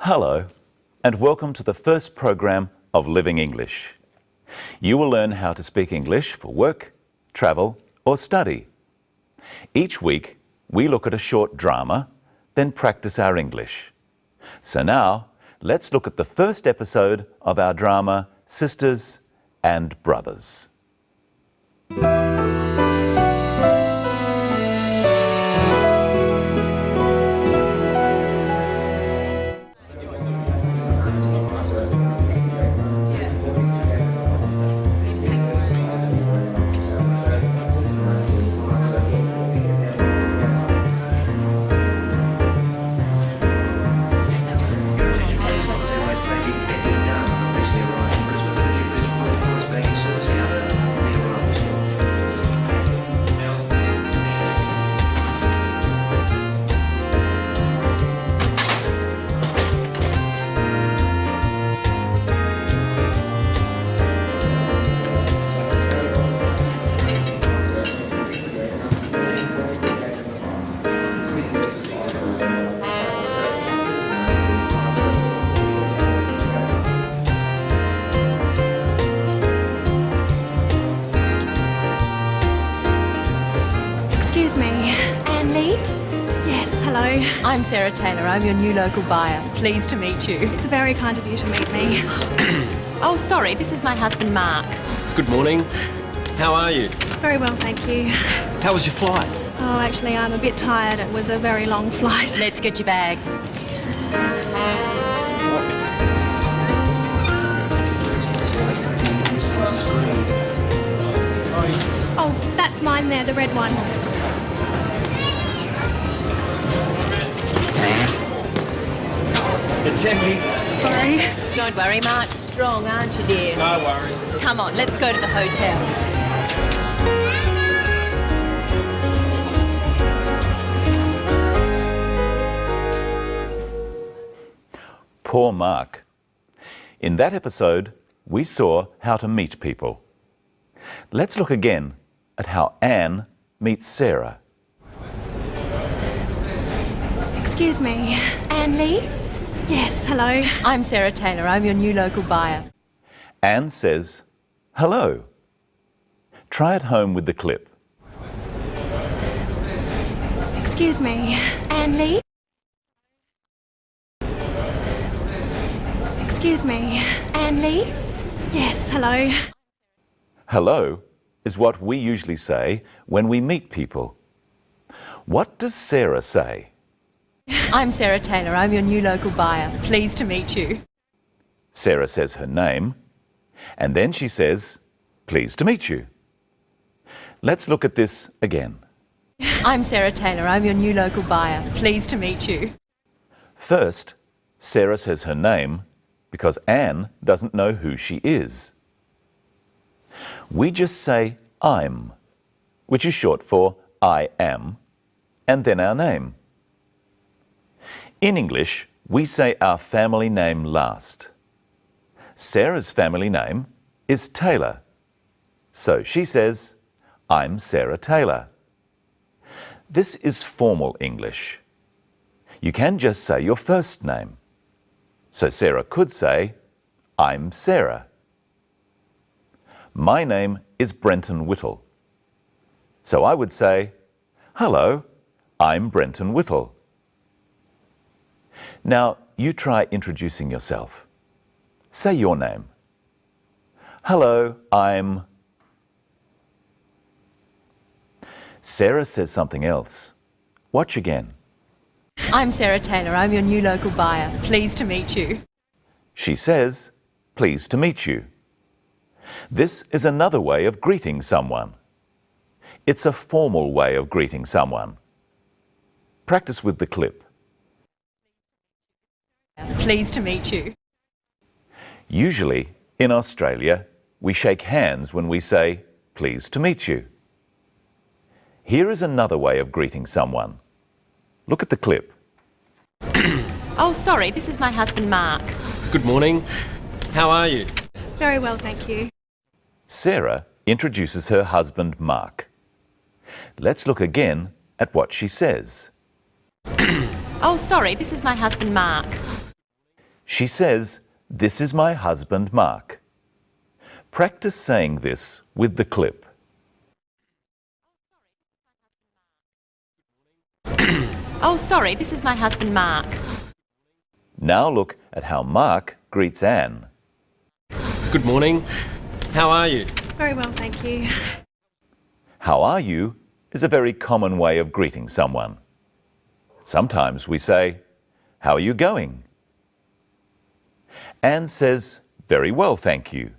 Hello, and welcome to the first program of Living English. You will learn how to speak English for work, travel, or study. Each week, we look at a short drama, then practice our English. So now, let's look at the first episode of our drama, Sisters and Brothers. Excuse me, Anne Lee? Yes, hello. I'm Sarah Taylor. I'm your new local buyer. Pleased to meet you. It's very kind of you to meet me. Oh, sorry, this is my husband, Mark. Good morning. How are you? Very well, thank you. How was your flight? Oh, actually, I'm a bit tired. It was a very long flight. Let's get your bags. Oh, that's mine there, the red one. It's empty. Sorry. Don't worry, Mark's strong, aren't you, dear? No worries. Come on, let's go to the hotel. Poor Mark. In that episode, we saw how to meet people. Let's look again at how Anne meets Sarah. Excuse me, Anne Lee? Yes, hello. I'm Sarah Taylor. I'm your new local buyer. Anne says, hello. Try it home with the clip. Excuse me, Anne Lee? Excuse me, Anne Lee? Yes, hello. Hello is what we usually say when we meet people. What does Sarah say? I'm Sarah Taylor. I'm your new local buyer. Pleased to meet you. Sarah says her name, and then she says, pleased to meet you. Let's look at this again. I'm Sarah Taylor. I'm your new local buyer. Pleased to meet you. First, Sarah says her name because Anne doesn't know who she is. We just say I'm, which is short for I am, and then our name. In English, we say our family name last. Sarah's family name is Taylor. So she says, I'm Sarah Taylor. This is formal English. You can just say your first name. So Sarah could say, I'm Sarah. My name is Brenton Whittle. So I would say, hello, I'm Brenton Whittle. Now, you try introducing yourself. Say your name. Hello, I'm... Sarah says something else. Watch again. I'm Sarah Taylor. I'm your new local buyer. Pleased to meet you. She says, pleased to meet you. This is another way of greeting someone. It's a formal way of greeting someone. Practice with the clip. Pleased to meet you. Usually, in Australia, we shake hands when we say, pleased to meet you. Here is another way of greeting someone. Look at the clip. Oh, sorry, this is my husband, Mark. Good morning. How are you? Very well, thank you. Sarah introduces her husband, Mark. Let's look again at what she says. Oh, sorry, this is my husband, Mark. She says, "This is my husband, Mark." Practice saying this with the clip. Oh, sorry, this is my husband, Mark. Now look at how Mark greets Anne. Good morning. How are you? Very well, thank you. How are you is a very common way of greeting someone. Sometimes we say, "How are you going?" Anne says, "Very well, thank you."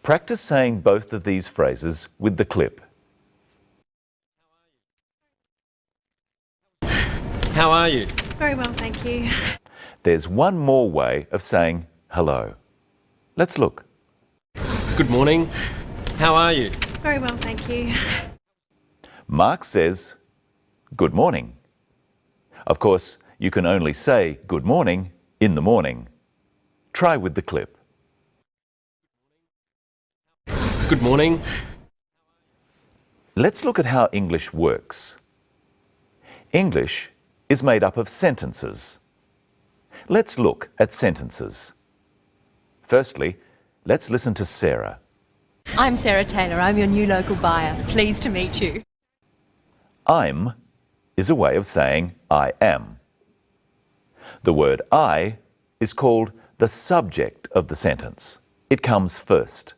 Practice saying both of these phrases with the clip. How are you? Very well, thank you. There's one more way of saying hello. Let's look. Good morning. How are you? Very well, thank you. Mark says, "Good morning." Of course, you can only say good morning in the morning. Try with the clip. Good morning. Let's look at how English works. English is made up of sentences. Let's look at sentences. Firstly, let's listen to Sarah. I'm Sarah Taylor. I'm your new local buyer. Pleased to meet you. I'm is a way of saying I am. The word I is called the subject of the sentence. It comes first.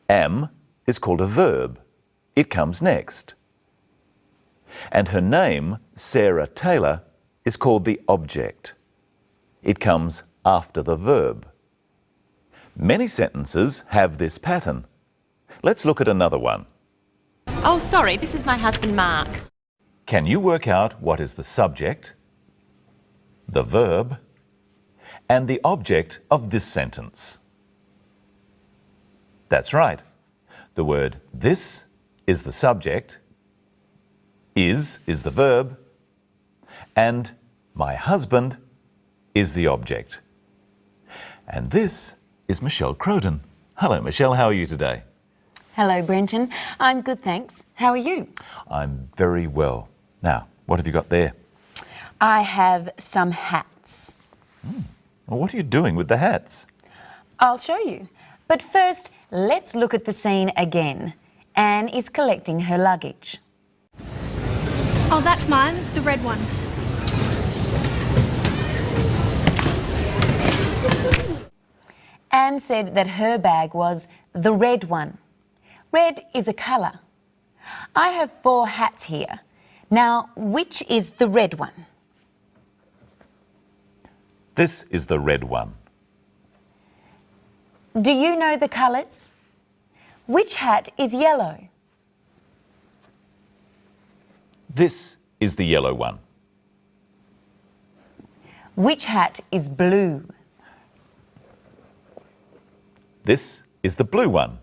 Am is called a verb. It comes next. And her name, Sarah Taylor, is called the object. It comes after the verb. Many sentences have this pattern. Let's look at another one. Oh, sorry, this is my husband, Mark. Can you work out what is the subject, the verb, and the object of this sentence? That's right. The word this is the subject, is the verb, and my husband is the object. And this is Michelle Crowden. Hello, Michelle. How are you today? Hello, Brenton. I'm good, thanks. How are you? I'm very well. Now, what have you got there? I have some hats. Well, what are you doing with the hats? I'll show you. But first, let's look at the scene again. Anne is collecting her luggage. Oh, that's mine, the red one. Anne said that her bag was the red one. Red is a colour. I have 4 hats here. Now, which is the red one? This is the red one. Do you know the colours? Which hat is yellow? This is the yellow one. Which hat is blue? This is the blue one.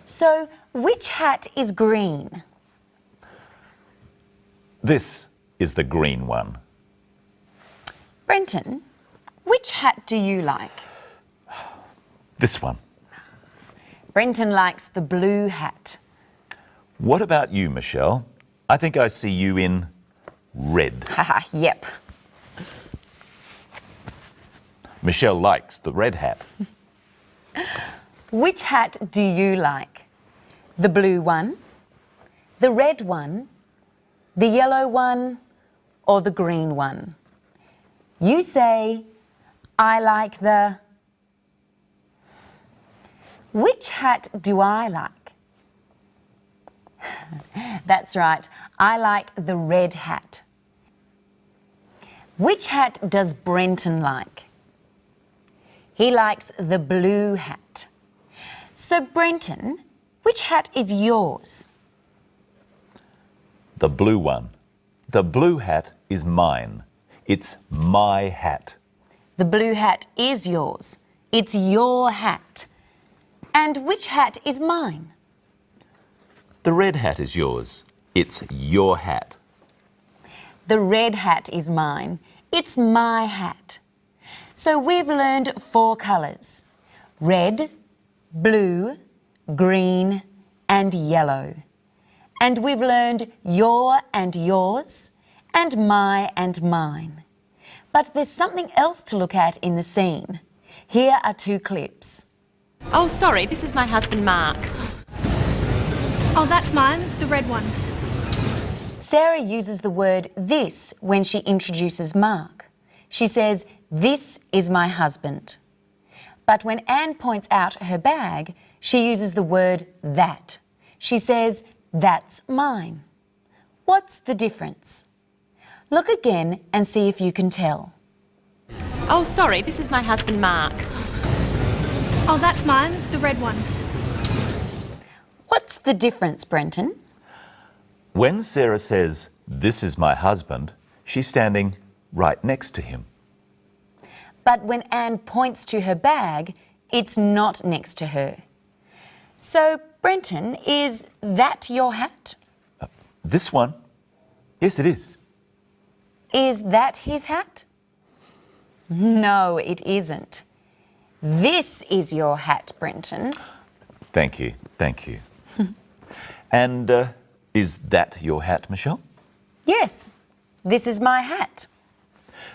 So, which hat is green? This is the green one. Brenton, which hat do you like? This one. Brenton likes the blue hat. What about you, Michelle? I think I see you in red. Haha, yep. Michelle likes the red hat. Which hat do you like? The blue one, the red one, the yellow one, or the green one? You say, I like the... Which hat do I like? That's right, I like the red hat. Which hat does Brenton like? He likes the blue hat. So, Brenton, which hat is yours? The blue one. The blue hat is mine. It's my hat. The blue hat is yours. It's your hat. And which hat is mine? The red hat is yours. It's your hat. The red hat is mine. It's my hat. So we've learned 4 colours: red, blue, green and yellow. And we've learned your and yours and my and mine. But there's something else to look at in the scene. Here are two clips. Oh, sorry, this is my husband, Mark. Oh, that's mine, the red one. Sarah uses the word this when she introduces Mark. She says, "This is my husband." But when Anne points out her bag, she uses the word that. She says, "That's mine." What's the difference? Look again and see if you can tell. Oh, sorry, this is my husband, Mark. Oh, that's mine, the red one. What's the difference, Brenton? When Sarah says, "This is my husband," she's standing right next to him. But when Anne points to her bag, it's not next to her. So, Brenton, is that your hat? This one? Yes, it is. Is that his hat? No, it isn't. This is your hat, Brenton. Thank you, thank you. And is that your hat, Michelle? Yes, this is my hat.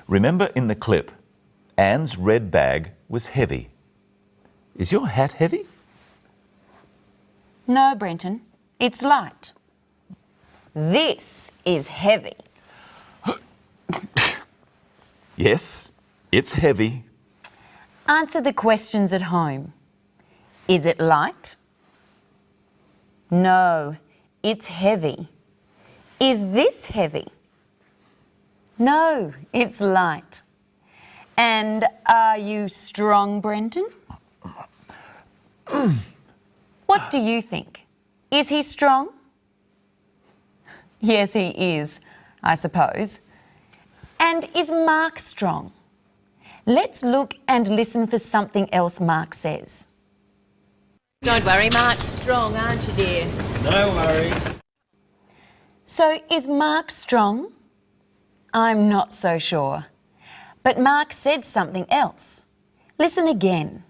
Remember in the clip, Anne's red bag was heavy. Is your hat heavy? No, Brenton, it's light. This is heavy. Yes, it's heavy. Answer the questions at home. Is it light? No, it's heavy. Is this heavy? No, it's light. And are you strong, Brenton? What do you think? Is he strong? Yes, he is, I suppose. And is Mark strong? Let's look and listen for something else Mark says. Don't worry, Mark's strong, aren't you, dear? No worries. So, is Mark strong? I'm not so sure. But Mark said something else. Listen again.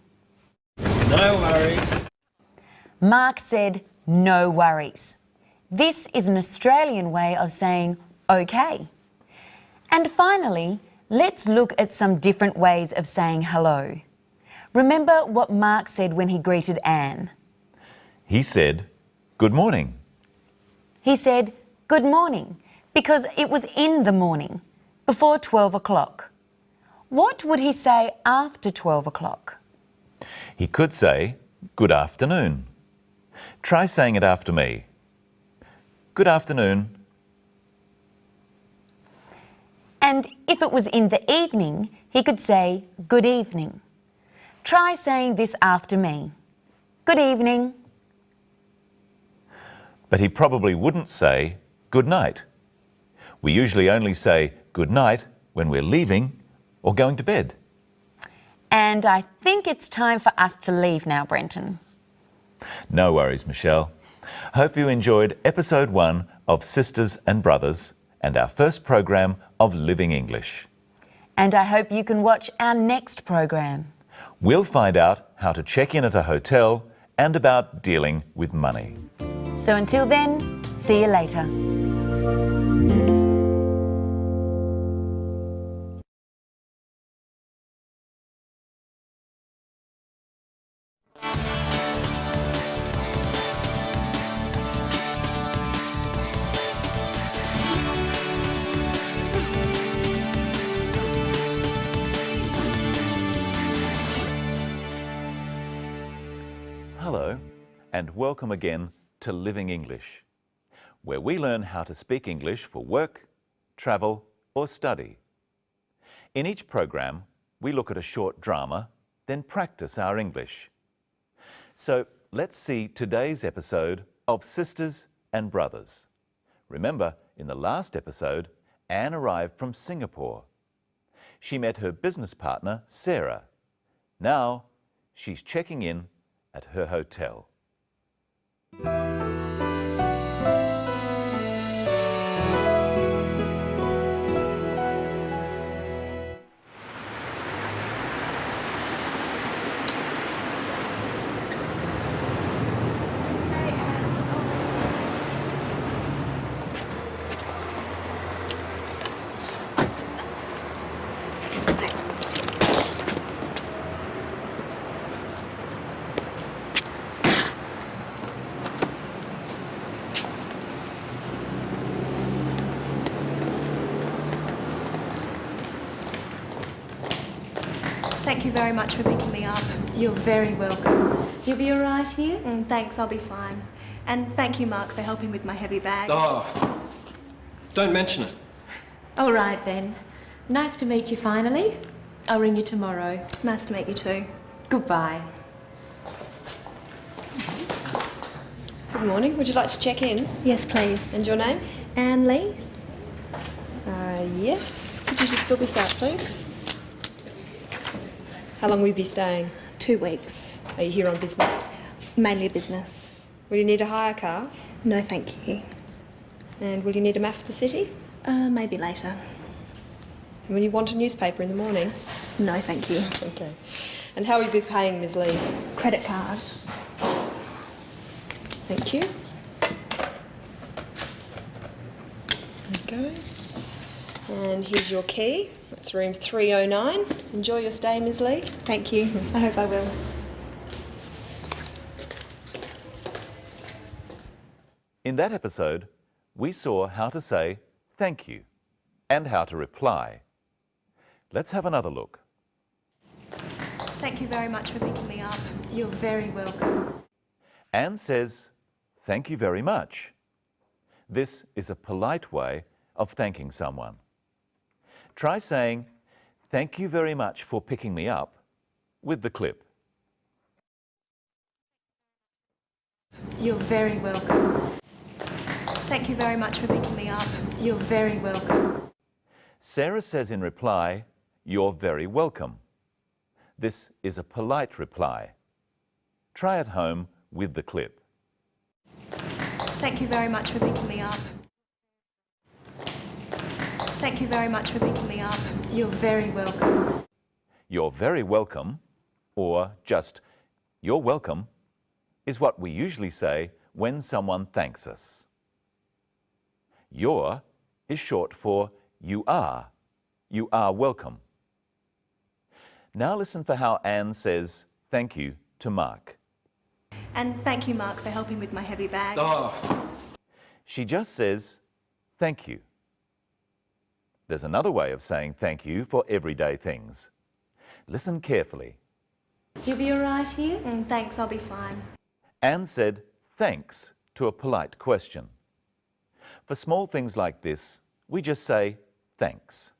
No worries. Mark said, "No worries." This is an Australian way of saying okay. And finally, let's look at some different ways of saying hello. Remember what Mark said when he greeted Anne. He said, "Good morning." He said, "Good morning," because it was in the morning, before 12 o'clock. What would he say after 12 o'clock? He could say, "Good afternoon." Try saying it after me. Good afternoon. And if it was in the evening, he could say, "Good evening." Try saying this after me. Good evening. But he probably wouldn't say, "Good night." We usually only say good night when we're leaving or going to bed. And I think it's time for us to leave now, Brenton. No worries, Michelle. Hope you enjoyed episode 1 of Sisters and Brothers and our first program of Living English. And I hope you can watch our next program. We'll find out how to check in at a hotel and about dealing with money. So until then, see you later. Hello, and welcome again to Living English, where we learn how to speak English for work, travel, or study. In each program, we look at a short drama, then practice our English. So let's see today's episode of Sisters and Brothers. Remember, in the last episode, Anne arrived from Singapore. She met her business partner, Sarah. Now, she's checking in at her hotel. Thank you very much for picking me up. You're very welcome. You'll be all right here? Thanks, I'll be fine. And thank you, Mark, for helping with my heavy bag. Oh, don't mention it. All right then. Nice to meet you finally. I'll ring you tomorrow. Nice to meet you too. Goodbye. Good morning. Would you like to check in? Yes, please. And your name? Anne Lee? Yes. Could you just fill this out, please? How long will you be staying? 2 weeks. Are you here on business? Mainly business. Will you need a hire car? No, thank you. And will you need a map of the city? Maybe later. And will you want a newspaper in the morning? No, thank you. Okay. And how will you be paying, Ms. Lee? Credit card. Thank you. Okay. And here's your key. That's room 309. Enjoy your stay, Ms. Lee. Thank you. I hope I will. In that episode, we saw how to say thank you and how to reply. Let's have another look. Thank you very much for picking me up. You're very welcome. Anne says, thank you very much. This is a polite way of thanking someone. Try saying, thank you very much for picking me up with the clip. You're very welcome. Thank you very much for picking me up. You're very welcome. Sarah says in reply, you're very welcome. This is a polite reply. Try at home with the clip. Thank you very much for picking me up. Thank you very much for picking me up. You're very welcome. You're very welcome, or just you're welcome, is what we usually say when someone thanks us. Your is short for you are. You are welcome. Now listen for how Anne says thank you to Mark. And thank you, Mark, for helping with my heavy bag. Oh, She just says thank you. There's another way of saying thank you for everyday things. Listen carefully. You'll be all right here? Thanks, I'll be fine. Anne said thanks to a polite question. For small things like this, we just say thanks.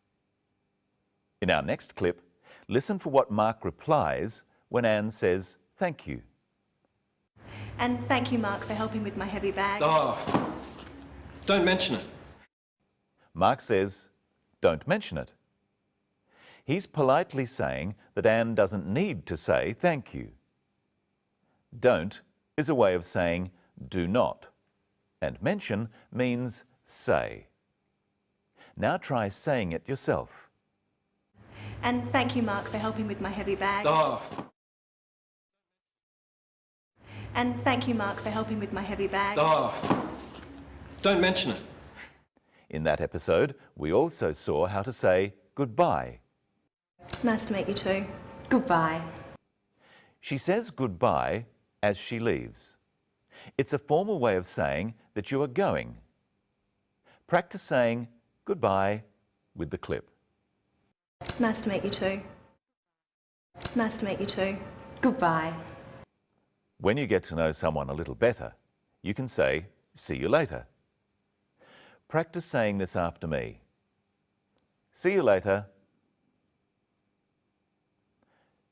In our next clip, listen for what Mark replies when Anne says thank you. And thank you, Mark, for helping with my heavy bag. oh, don't mention it. Mark says, don't mention it. He's politely saying that Anne doesn't need to say thank you. Don't is a way of saying do not, and mention means say. Now try saying it yourself. And thank you, Mark, for helping with my heavy bag. Oh, And thank you, Mark, for helping with my heavy bag. oh, don't mention it. In that episode, we also saw how to say goodbye. Nice to meet you too. Goodbye. She says goodbye as she leaves. It's a formal way of saying that you are going. Practice saying goodbye with the clip. Nice to meet you too. Nice to meet you too. Goodbye. When you get to know someone a little better, you can say, see you later. Practice saying this after me. See you later.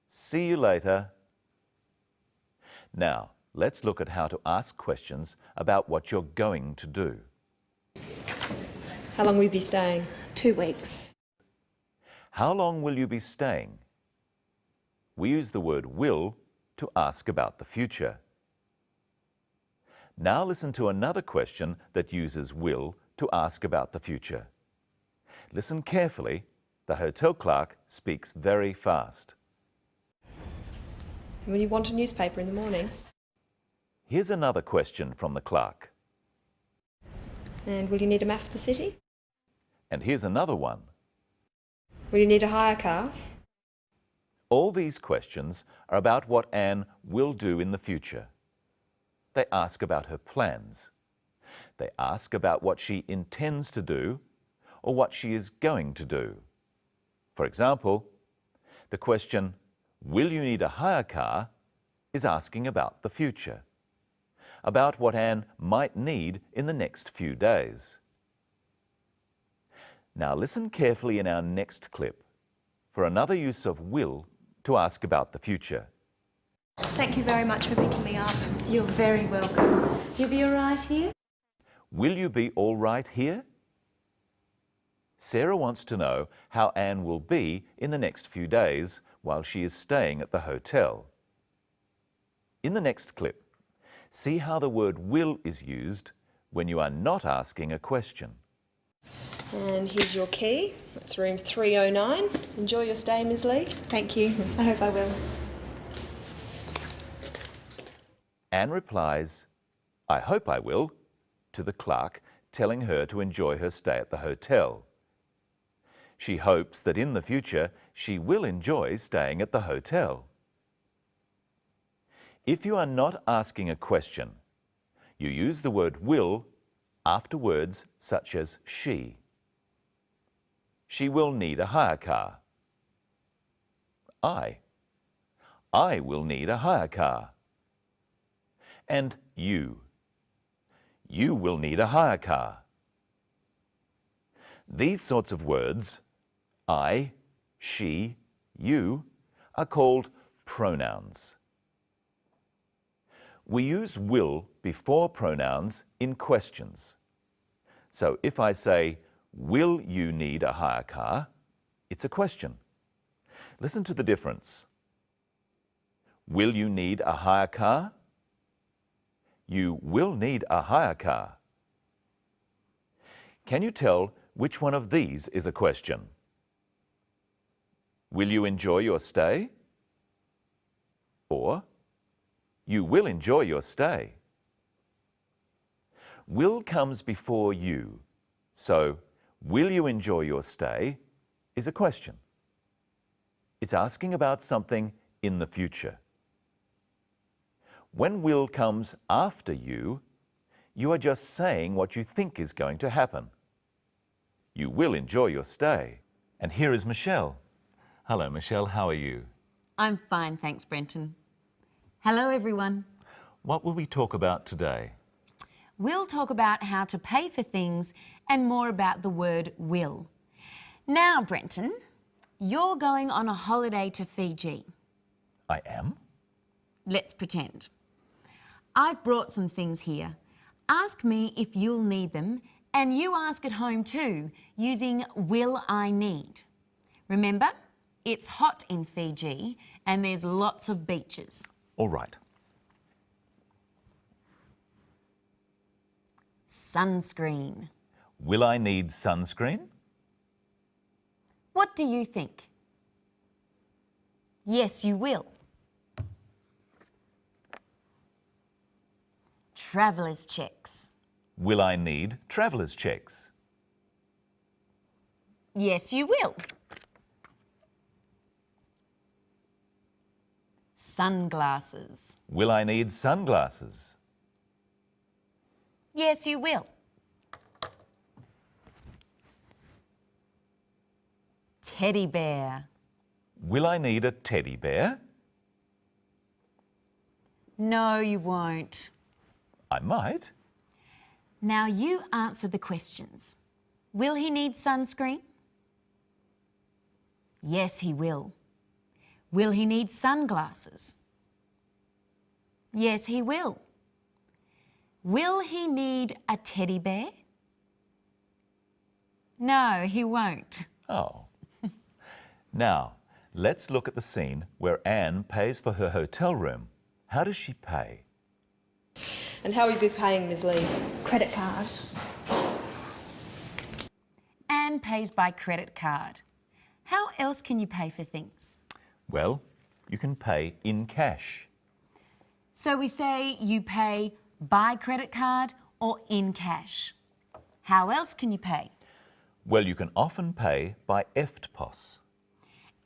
See you later. Now, let's look at how to ask questions about what you're going to do. How long will you be staying? 2 weeks. How long will you be staying? We use the word will to ask about the future. Now listen to another question that uses will to ask about the future. Listen carefully. The hotel clerk speaks very fast. And will you want a newspaper in the morning? Here's another question from the clerk. And will you need a map of the city? And here's another one. Will you need a hire car? All these questions are about what Anne will do in the future. They ask about her plans. They ask about what she intends to do or what she is going to do. For example, the question, will you need a hire car is asking about the future, about what Anne might need in the next few days. Now listen carefully in our next clip for another use of will to ask about the future. Thank you very much for picking me up. You're very welcome. You'll be all right here? Will you be all right here? Sarah wants to know how Anne will be in the next few days while she is staying at the hotel. In the next clip, see how the word will is used when you are not asking a question. And here's your key. That's room 309. Enjoy your stay, Ms. Lee. Thank you. I hope I will. Anne replies, "I hope I will," to the clerk, telling her to enjoy her stay at the hotel. She hopes that in the future she will enjoy staying at the hotel. If you are not asking a question, you use the word will after words such as she. She will need a hire car. I will need a hire car. And you will need a hire car. These sorts of words, I, she, you, are called pronouns. We use will before pronouns in questions. So if I say, will you need a hire car? It's a question. Listen to the difference. Will you need a hire car? You will need a hire car. Can you tell which one of these is a question? Will you enjoy your stay? Or, you will enjoy your stay. Will comes before you, so will you enjoy your stay is a question. It's asking about something in the future. When will comes after you are just saying what you think is going to happen. You will enjoy your stay. And here is Michelle. Hello, Michelle. How are you? I'm fine, thanks, Brenton. Hello, everyone. What will we talk about today? We'll talk about how to pay for things and more about the word will. Now, Brenton, you're going on a holiday to Fiji. I am? Let's pretend. I've brought some things here. Ask me if you'll need them, and you ask at home too, using will I need. Remember, it's hot in Fiji and there's lots of beaches. All right. Sunscreen. Will I need sunscreen? What do you think? Yes, you will. Traveller's checks. Will I need traveller's checks? Yes, you will. Sunglasses. Will I need sunglasses? Yes, you will. Teddy bear. Will I need a teddy bear? No, you won't. I might. Now you answer the questions. Will he need sunscreen? Yes, he will. Will he need sunglasses? Yes, he will. Will he need a teddy bear? No, he won't. Oh. Now, let's look at the scene where Anne pays for her hotel room. How does she pay? And how will you be paying, Ms. Lee? Credit card. Anne pays by credit card. How else can you pay for things? Well, you can pay in cash. So we say you pay by credit card or in cash. How else can you pay? Well, you can often pay by EFTPOS.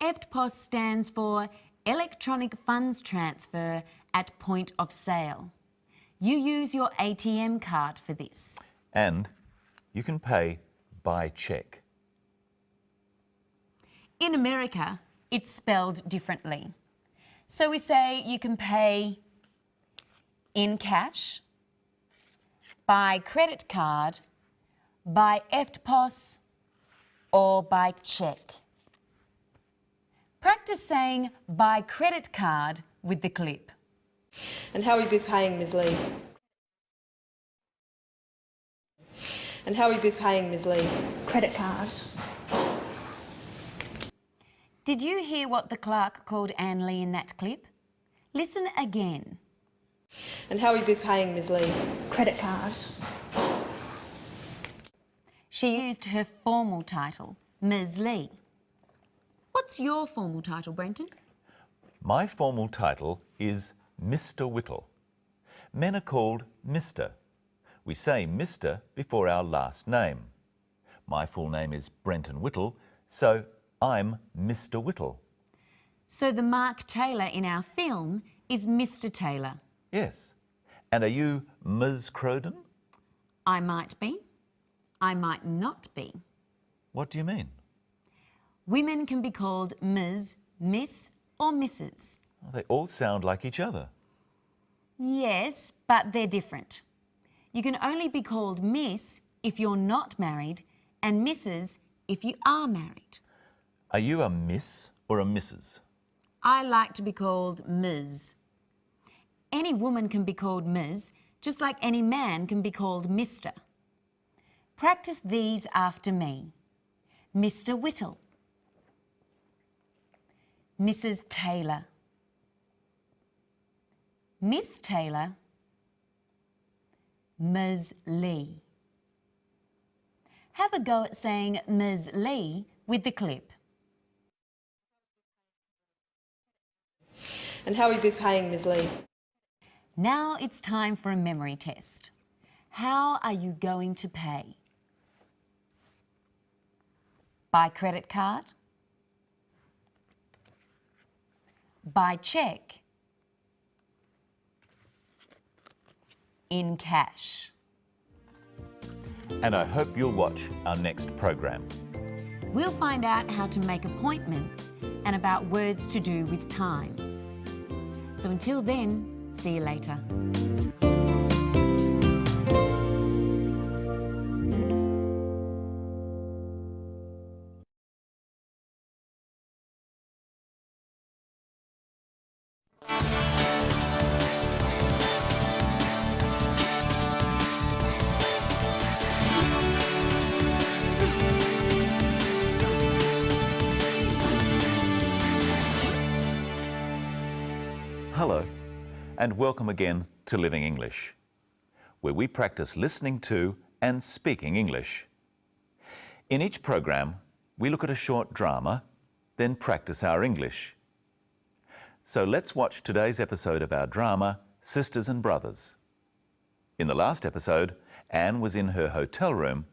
EFTPOS stands for Electronic Funds Transfer at Point of Sale. You use your ATM card for this. And you can pay by cheque. In America, it's spelled differently. So we say you can pay in cash, by credit card, by EFTPOS, or by cheque. Practice saying by credit card with the clip. And how will you be paying, Ms Lee? And how will you be paying, Ms Lee? Credit card. Did you hear what the clerk called Anne Lee in that clip? Listen again. And how will you be paying, Ms Lee? Credit card. She used her formal title, Ms Lee. What's your formal title, Brenton? My formal title is Mr. Whittle. Men are called Mr. We say Mr. before our last name. My full name is Brenton Whittle, so I'm Mr. Whittle. So the Mark Taylor in our film is Mr. Taylor. Yes. And are you Ms. Crowden? I might be. I might not be. What do you mean? Women can be called Ms., Miss or Mrs. Well, they all sound like each other. Yes, but they're different. You can only be called Miss if you're not married and Mrs. if you are married. Are you a Miss or a Mrs.? I like to be called Ms. Any woman can be called Ms., just like any man can be called Mr. Practice these after me. Mr. Whittle. Mrs. Taylor. Miss Taylor. Ms. Lee. Have a go at saying Ms. Lee with the clip. And how will you be paying, Ms Lee? Now it's time for a memory test. How are you going to pay? By credit card? By cheque? In cash? And I hope you'll watch our next program. We'll find out how to make appointments and about words to do with time. So until then, see you later. Hello, and welcome again to Living English, where we practice listening to and speaking English. In each program, we look at a short drama, then practice our English. So let's watch today's episode of our drama, Sisters and Brothers. In the last episode, Anne was in her hotel room,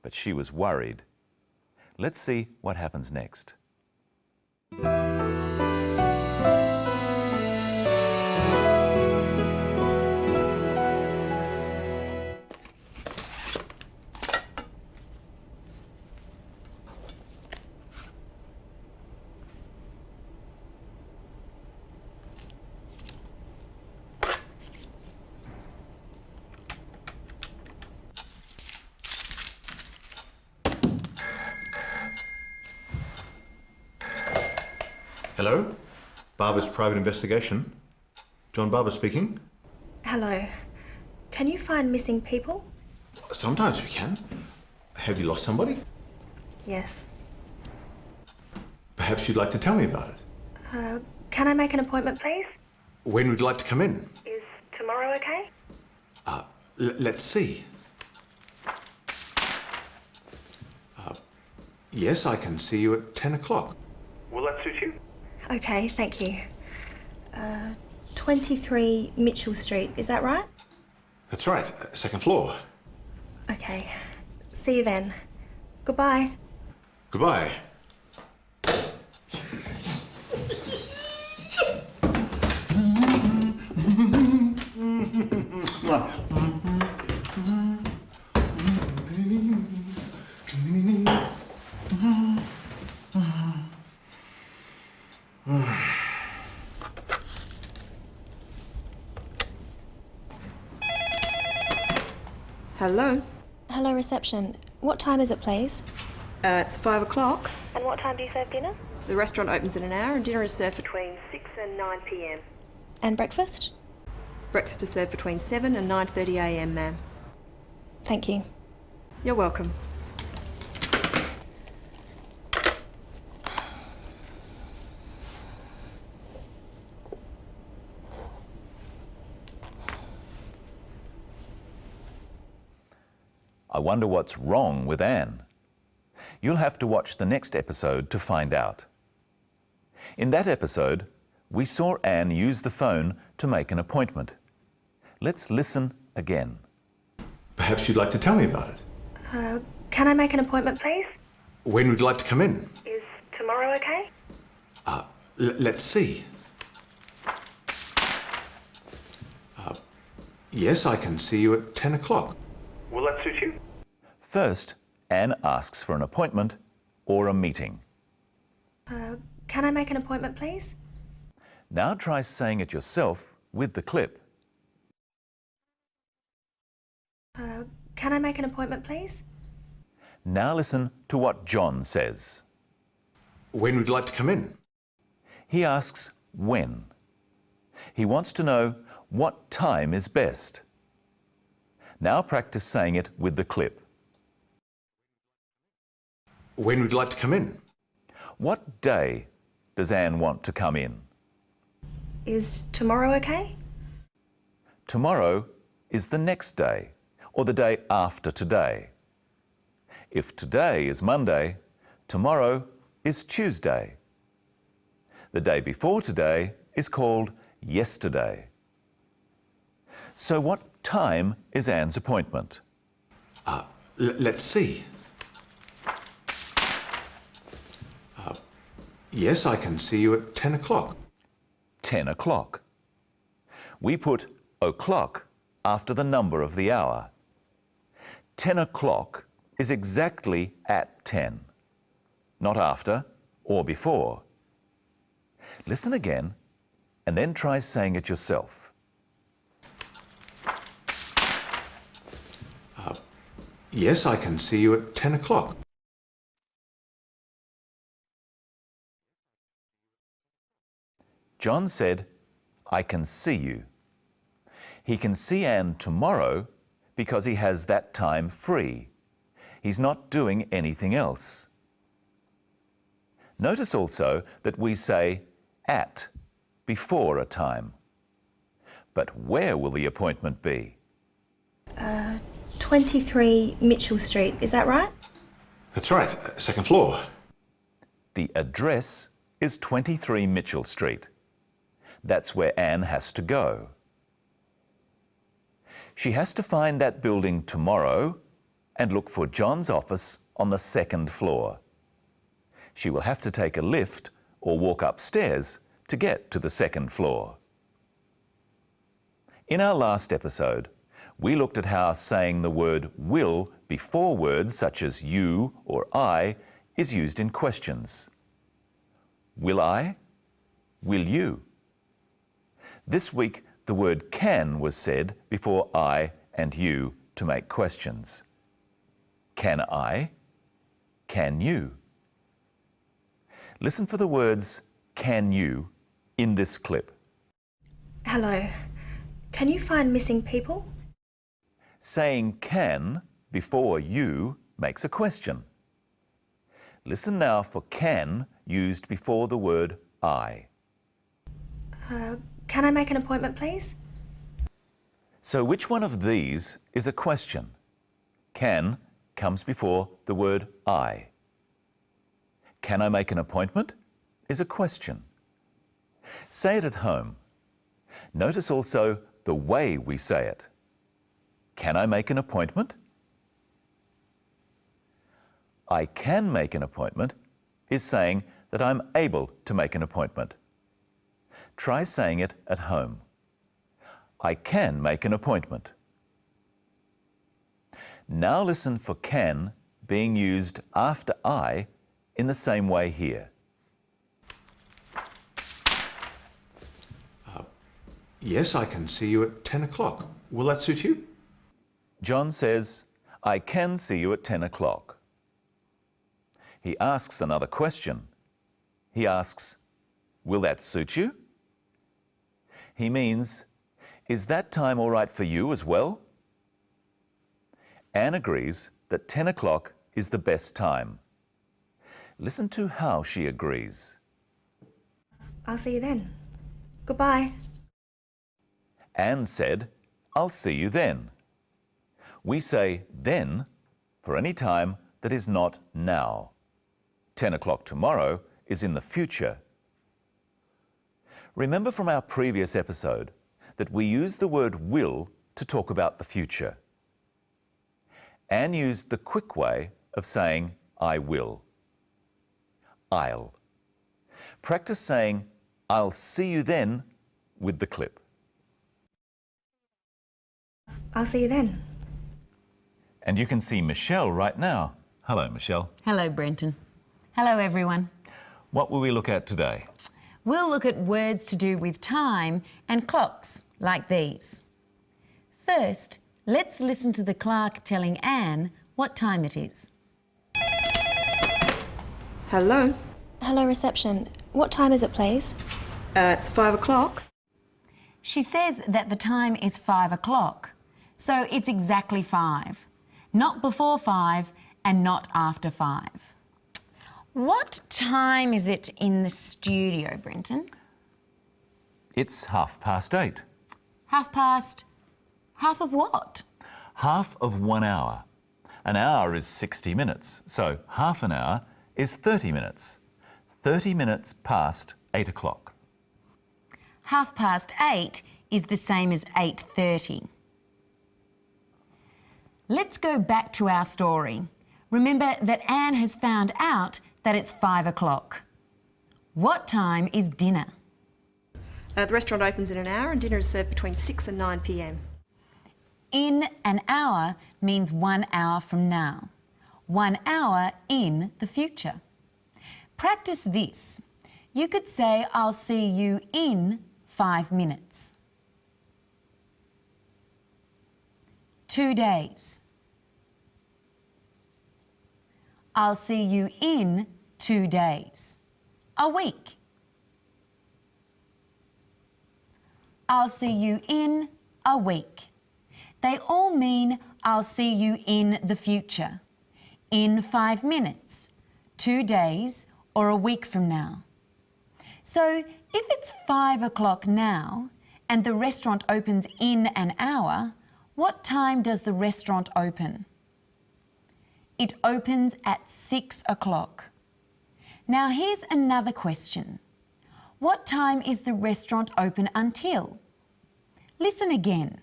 but she was worried. Let's see what happens next. Hello? Barber's Private Investigation. John Barber speaking. Hello. Can you find missing people? Sometimes we can. Have you lost somebody? Yes. Perhaps you'd like to tell me about it. Can I make an appointment, please? When would you like to come in? Is tomorrow okay? Let's see. Yes, I can see you at 10 o'clock. Will that suit you? Okay, thank you. 23 Mitchell Street, is that right? That's right, second floor. Okay. See you then. Goodbye. Goodbye. Hello? Hello, reception. What time is it, please? It's 5 o'clock. And what time do you serve dinner? The restaurant opens in an hour and dinner is served between 6 and 9 p.m. And breakfast? Breakfast is served between 7 and 9:30 a.m, ma'am. Thank you. You're welcome. I wonder what's wrong with Anne. You'll have to watch the next episode to find out. In that episode, we saw Anne use the phone to make an appointment. Let's listen again. Perhaps you'd like to tell me about it. Can I make an appointment, please? When would you like to come in? Is tomorrow okay? Let's see. Yes, I can see you at 10 o'clock. Will that suit you? First, Anne asks for an appointment or a meeting. Can I make an appointment, please? Now try saying it yourself with the clip. Can I make an appointment, please? Now listen to what John says. When would you like to come in? He asks when. He wants to know what time is best. Now practice saying it with the clip. When would you like to come in? What day does Anne want to come in? Is tomorrow okay? Tomorrow is the next day, or the day after today. If today is Monday, tomorrow is Tuesday. The day before today is called yesterday. So what time is Anne's appointment? Let's see. Yes, I can see you at 10 o'clock. 10 o'clock. We put o'clock after the number of the hour. 10 o'clock is exactly at 10, not after or before. Listen again and then try saying it yourself. Yes, I can see you at 10 o'clock. John said, I can see you. He can see Anne tomorrow because he has that time free. He's not doing anything else. Notice also that we say at before a time. But where will the appointment be? 23 Mitchell Street, is that right? That's right, second floor. The address is 23 Mitchell Street. That's where Anne has to go. She has to find that building tomorrow and look for John's office on the second floor. She will have to take a lift or walk upstairs to get to the second floor. In our last episode, we looked at how saying the word will before words such as you or I is used in questions. Will I? Will you? This week, the word can was said before I and you to make questions. Can I? Can you? Listen for the words can you in this clip. Hello. Can you find missing people? Saying can before you makes a question. Listen now for can used before the word I. Can I make an appointment, please? So which one of these is a question? Can comes before the word I. Can I make an appointment is a question. Say it at home. Notice also the way we say it. Can I make an appointment? I can make an appointment is saying that I'm able to make an appointment. Try saying it at home. I can make an appointment. Now listen for can being used after I in the same way here. Yes, I can see you at 10 o'clock. Will that suit you? John says, I can see you at 10 o'clock. He asks another question. He asks, will that suit you? He means, is that time all right for you as well? Anne agrees that 10 o'clock is the best time. Listen to how she agrees. I'll see you then. Goodbye. Anne said, I'll see you then. We say then for any time that is not now. 10 o'clock tomorrow is in the future. Remember from our previous episode that we use the word will to talk about the future. Anne used the quick way of saying I will. I'll. Practice saying I'll see you then with the clip. I'll see you then. And you can see Michelle right now. Hello, Michelle. Hello, Brenton. Hello, everyone. What will we look at today? We'll look at words to do with time and clocks, like these. First, let's listen to the clerk telling Anne what time it is. Hello. Hello, reception. What time is it, please? It's 5 o'clock. She says that the time is 5 o'clock, so it's exactly 5. Not before 5 and not after 5. What time is it in the studio, Brenton? It's 8:30. Half of what? Half of 1 hour. An hour is 60 minutes, so half an hour is 30 minutes. 30 minutes past 8 o'clock. 8:30 is the same as 8:30. Let's go back to our story. Remember that Anne has found out that it's 5 o'clock. What time is dinner? The restaurant opens in an hour and dinner is served between 6 and 9 p.m. In an hour means 1 hour from now. 1 hour in the future. Practice this. You could say, I'll see you in 5 minutes. 2 days. I'll see you in 2 days. A week. I'll see you in a week. They all mean I'll see you in the future. In 5 minutes, 2 days, or a week from now. So if it's 5 o'clock now and the restaurant opens in an hour, what time does the restaurant open? It opens at 6 o'clock. Now here's another question. What time is the restaurant open until? Listen again.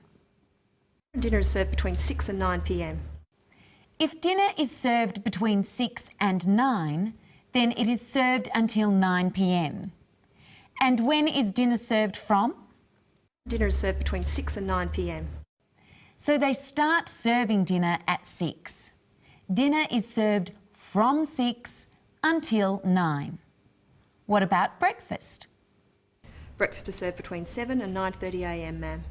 Dinner is served between 6 and 9 p.m. If dinner is served between 6 and 9, then it is served until 9 p.m. And when is dinner served from? Dinner is served between 6 and 9 p.m. So they start serving dinner at 6. Dinner is served from 6 until 9. What about breakfast? Breakfast is served between 7 and 9:30 a.m, ma'am.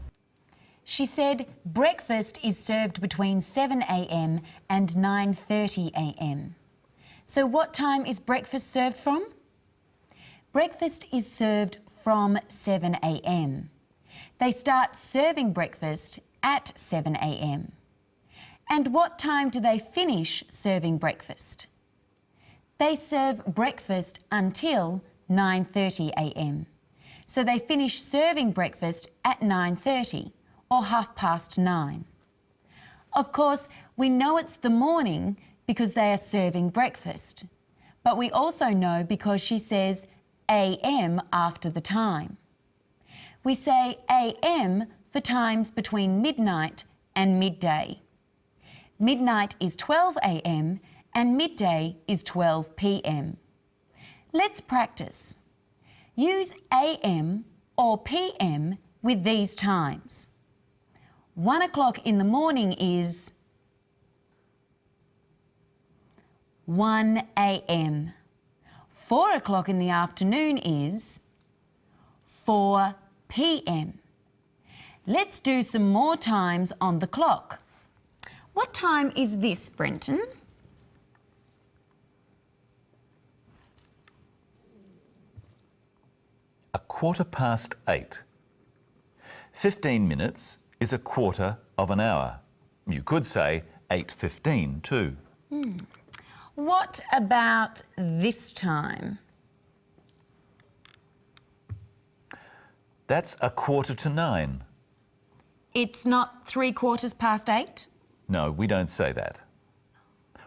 She said breakfast is served between 7 a.m. and 9:30 a.m. So what time is breakfast served from? Breakfast is served from 7 a.m. They start serving breakfast at 7 a.m. And what time do they finish serving breakfast? They serve breakfast until 9:30 a.m. So they finish serving breakfast at 9:30 or 9:30. Of course, we know it's the morning because they are serving breakfast. But we also know because she says a.m. after the time. We say a.m. for times between midnight and midday. Midnight is 12 a.m. and midday is 12 p.m. Let's practice. Use a.m. or p.m. with these times. 1 o'clock in the morning is 1 a.m. 4 o'clock in the afternoon is 4 p.m. Let's do some more times on the clock. What time is this, Brenton? A 8:15. 15 minutes is a quarter of an hour. You could say 8:15 too. What about this time? That's a 8:45. It's not 8:75? No, we don't say that.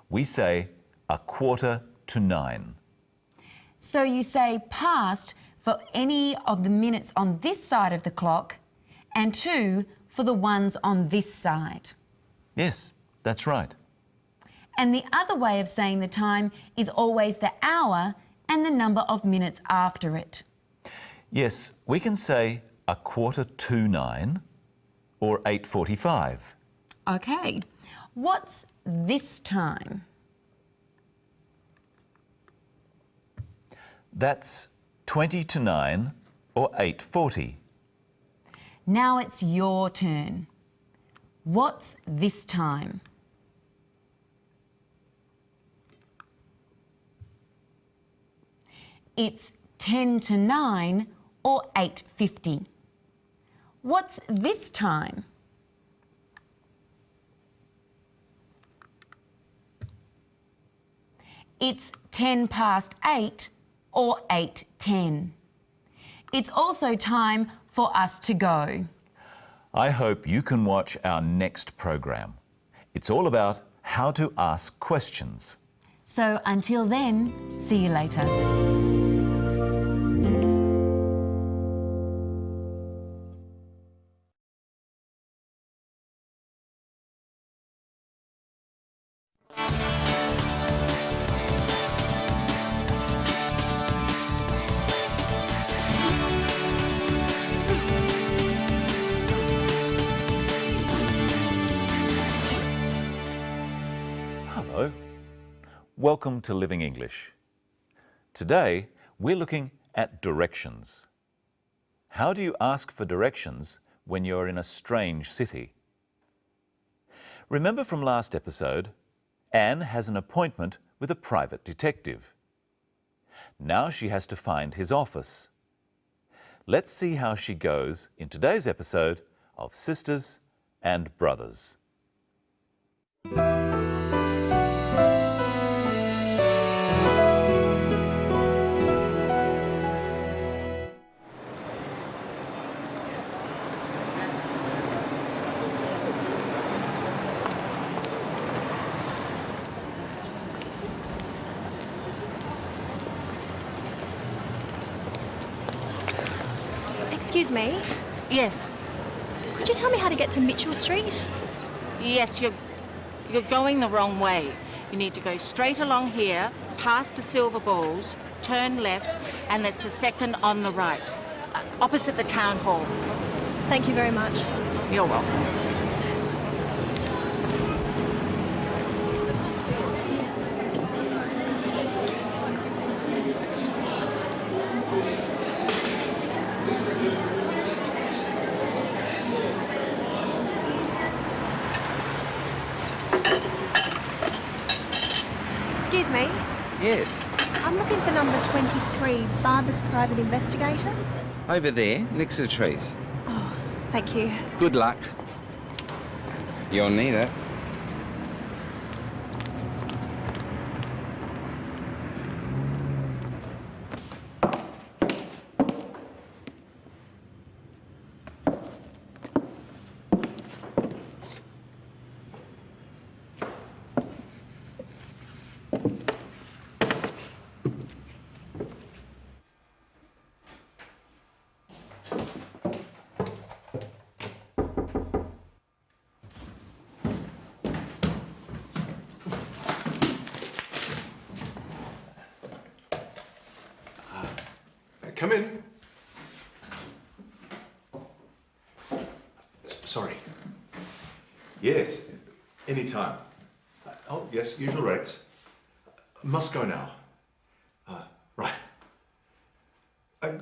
We say a 8:45. So you say past for any of the minutes on this side of the clock and 2 for the ones on this side. Yes, that's right. And the other way of saying the time is always the hour and the number of minutes after it. Yes, we can say a 8:45 or 8:45. Okay, what's this time? That's 20 to 9 or 8:40. Now it's your turn. What's this time? It's 10 to 9 or 8:50. What's this time? It's 10 past 8 or 8:10. It's also time for us to go. I hope you can watch our next program. It's all about how to ask questions. So until then, see you later. Hello. Welcome to Living English. Today, we're looking at directions. How do you ask for directions when you're in a strange city? Remember from last episode, Anne has an appointment with a private detective. Now she has to find his office. Let's see how she goes in today's episode of Sisters and Brothers. Excuse me, Yes, could you tell me how to get to Mitchell Street? yes, you're going the wrong way. You need to go straight along here, past the silver balls, turn left, and that's the second on the right, opposite the town hall. Thank you very much. You're welcome. Excuse me, Yes, I'm looking for number 23, Barber's Private Investigator. over there, next to the trees. Oh, thank you. Good luck. You'll need it. Come in. Sorry. Yes, any time. Oh, yes, usual rates. Must go now. Right.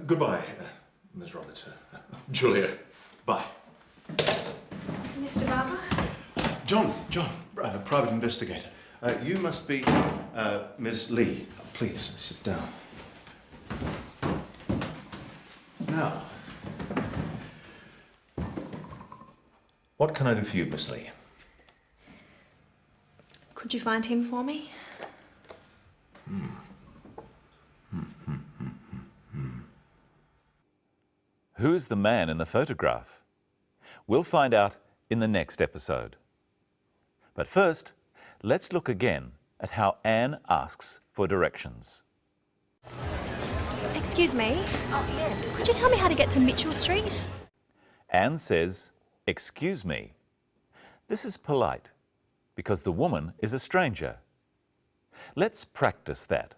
Goodbye, Ms. Roberts. Julia, bye. Mr. Barber? John, private investigator. You must be Ms. Lee. Please, sit down. Now, what can I do for you, Miss Lee? Could you find him for me? Who's the man in the photograph? We'll find out in the next episode. But first, let's look again at how Anne asks for directions. Excuse me, Oh, yes. could you tell me how to get to Mitchell Street? Anne says, "Excuse me." This is polite because the woman is a stranger. Let's practice that.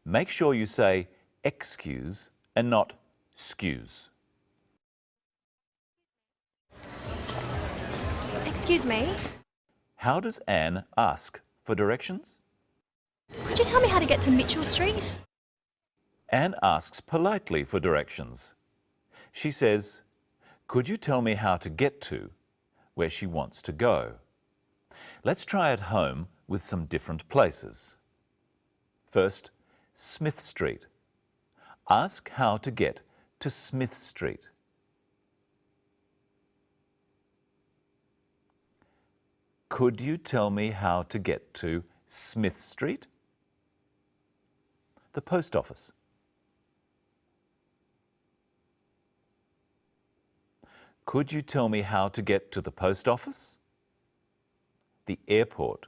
Make sure you say excuse and not excuse. Excuse me, How does Anne ask for directions? could you tell me how to get to Mitchell Street? Anne asks politely for directions. She says, "Could you tell me how to get to where she wants to go?" Let's try at home with some different places. First, Smith Street. Ask how to get to Smith Street. Could you tell me how to get to Smith Street? The post office. Could you tell me how to get to the post office? The airport.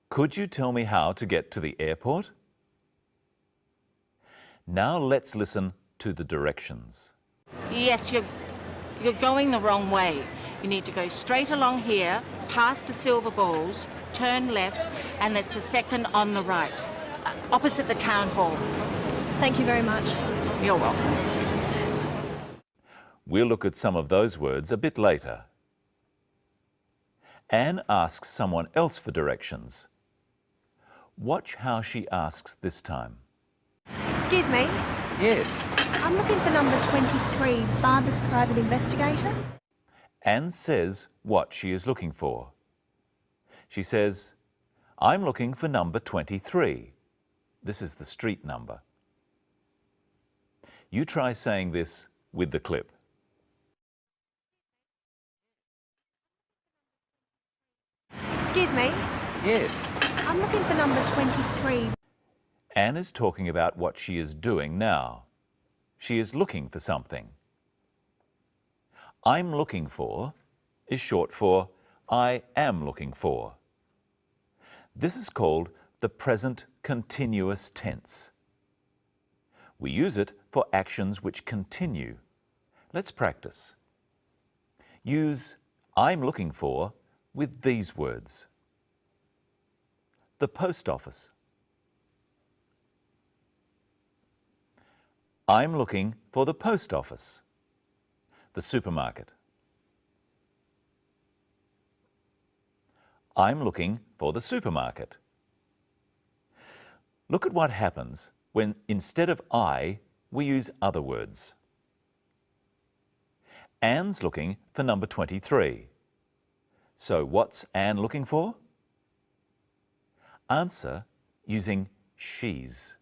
Could you tell me how to get to the airport? Now let's listen to the directions. Yes, you're going the wrong way. You need to go straight along here, past the silver balls, turn left, and it's the second on the right, opposite the town hall. Thank you very much. You're welcome. We'll look at some of those words a bit later. Anne asks someone else for directions. Watch how she asks this time. Excuse me, Yes. I'm looking for number 23, Barbara's private investigator. Anne says what she is looking for. She says, "I'm looking for number 23. This is the street number. You try saying this with the clip. Excuse me, Yes. I'm looking for number 23. Anne is talking about what she is doing now. She is looking for something. I'm looking for is short for I am looking for. This is called the present continuous tense. We use it for actions which continue. Let's practice. Use I'm looking for with these words. The post office. I'm looking for the post office. The supermarket. I'm looking for the supermarket. Look at what happens when instead of I, we use other words. Anne's looking for number 23. So what's Anne looking for? Answer using she's.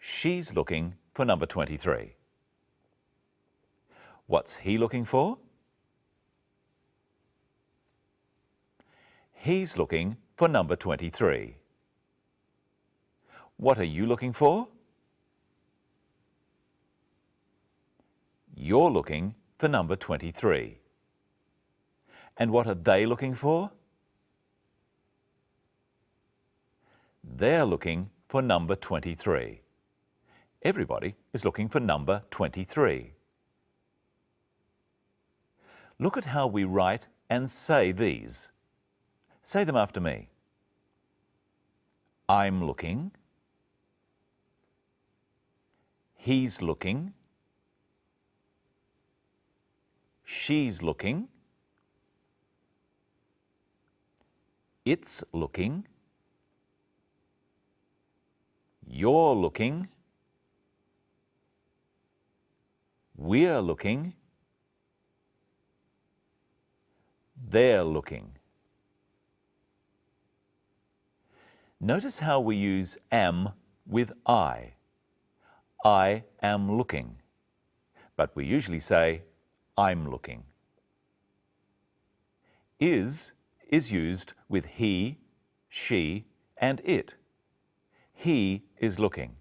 She's looking for number 23. What's he looking for? He's looking for number 23. What are you looking for? You're looking for number 23. And what are they looking for? They're looking for number 23. Everybody is looking for number 23. Look at how we write and say these. Say them after me. I'm looking. He's looking. She's looking. It's looking. You're looking. We're looking. They're looking. Notice how we use am with I. I am looking. But we usually say, I'm looking. Is used with he, she, and it. He is looking.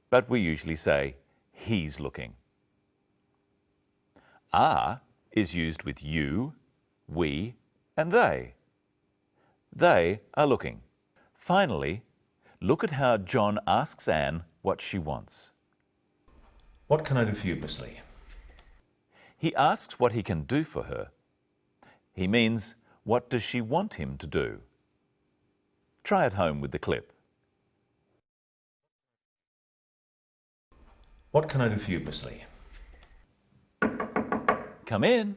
But we usually say, he's looking. Are is used with you, we, and they. They are looking. Finally, look at how John asks Anne what she wants. What can I do for you, Miss Lee? He asks what he can do for her. He means, what does she want him to do? Try at home with the clip. What can I do for you, Miss Lee? Come in.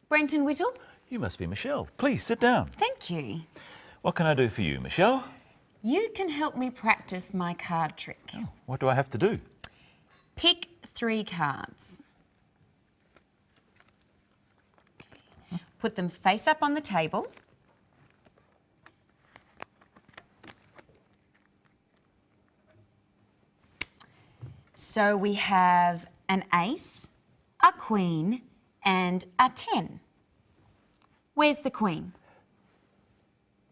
Brenton Whittle? You must be Michelle. Please sit down. Thank you. What can I do for you, Michelle? You can help me practice my card trick. Oh, what do I have to do? Pick 3 cards. Put them face up on the table. So we have an ace, a queen, and a 10. Where's the queen?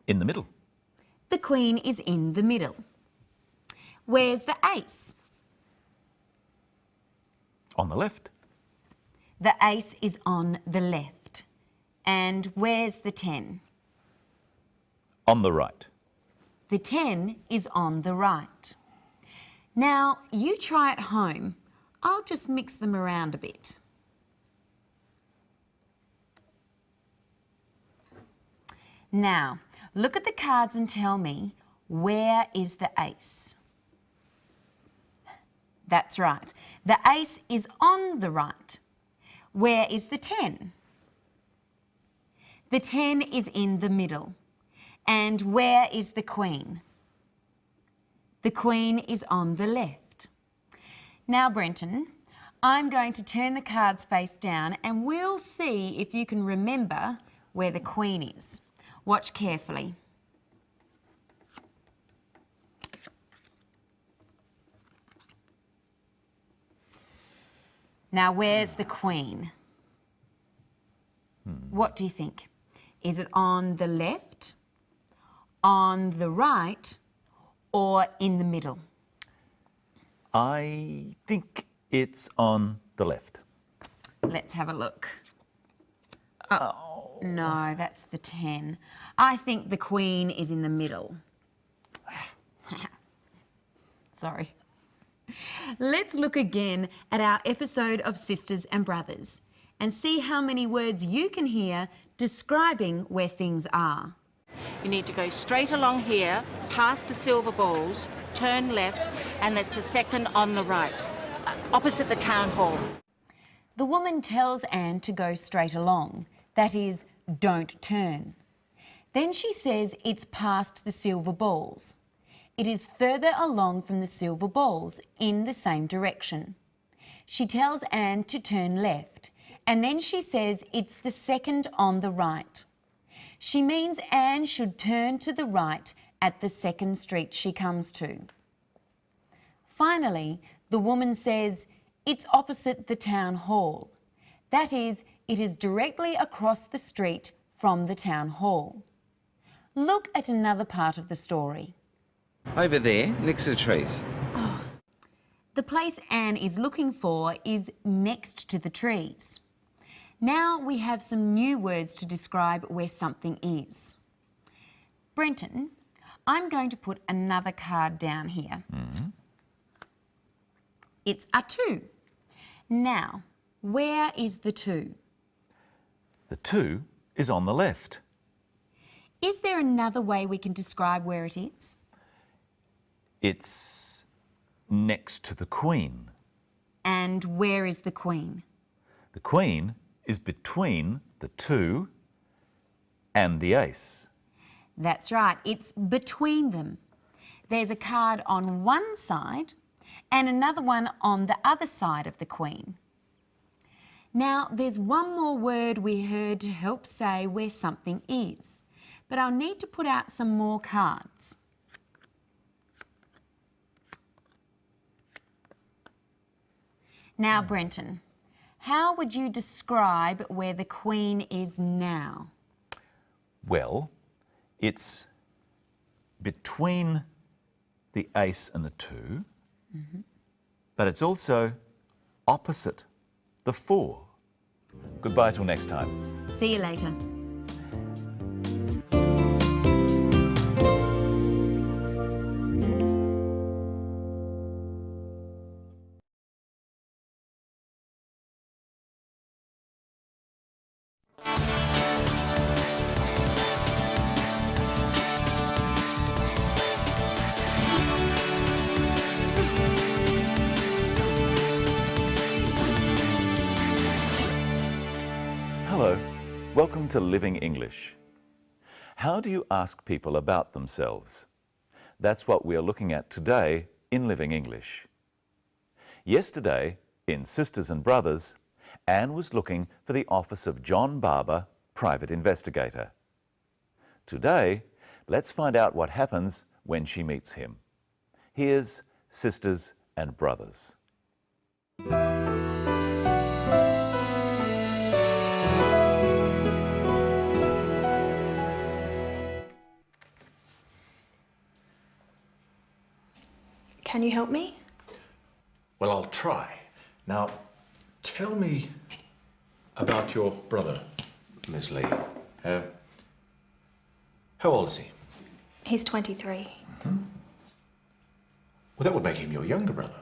In the middle. The queen is in the middle. Where's the ace? On the left. The ace is on the left. And where's the 10? On the right. The 10 is on the right. Now, you try at home. I'll just mix them around a bit. Now, look at the cards and tell me, where is the ace? That's right. The ace is on the right. Where is the 10? The 10 is in the middle. And where is the queen? The queen is on the left. Now, Brenton, I'm going to turn the cards face down and we'll see if you can remember where the queen is. Watch carefully. Now, where's the queen? What do you think? Is it on the left, on the right, or in the middle? I think it's on the left. Let's have a look. Oh, no, that's the 10. I think the queen is in the middle. Sorry. Let's look again at our episode of Sisters and Brothers and see how many words you can hear describing where things are. You need to go straight along here, past the silver balls, turn left, and that's the second on the right, opposite the town hall. The woman tells Anne to go straight along, that is, don't turn. Then she says it's past the silver balls. It is further along from the silver balls in the same direction. She tells Anne to turn left, and then she says it's the second on the right. She means Anne should turn to the right at the second street she comes to. Finally, the woman says it's opposite the town hall. That is, it is directly across the street from the town hall. Look at another part of the story. Over there, next to the trees. The place Anne is looking for is next to the trees. Now we have some new words to describe where something is. Brenton, I'm going to put another card down here. It's a 2. Now, where is the 2? The 2 is on the left. Is there another way we can describe where it is? It's next to the queen. And where is the queen? The queen is between the 2 and the ace. That's right, it's between them. There's a card on one side and another one on the other side of the queen. Now, there's one more word we heard to help say where something is, but I'll need to put out some more cards. Now, Brenton, how would you describe where the Queen is now? Well, it's between the ace and the two, but it's also opposite the 4. Goodbye till next time. See you later. Hello, welcome to Living English. How do you ask people about themselves? That's what we are looking at today in Living English. Yesterday, in Sisters and Brothers, Anne was looking for the office of John Barber, private investigator. Today, let's find out what happens when she meets him. Here's Sisters and Brothers. Can you help me? Well, I'll try. Now, tell me about your brother, Miss Lee. How old is he? He's 23. Well, that would make him your younger brother.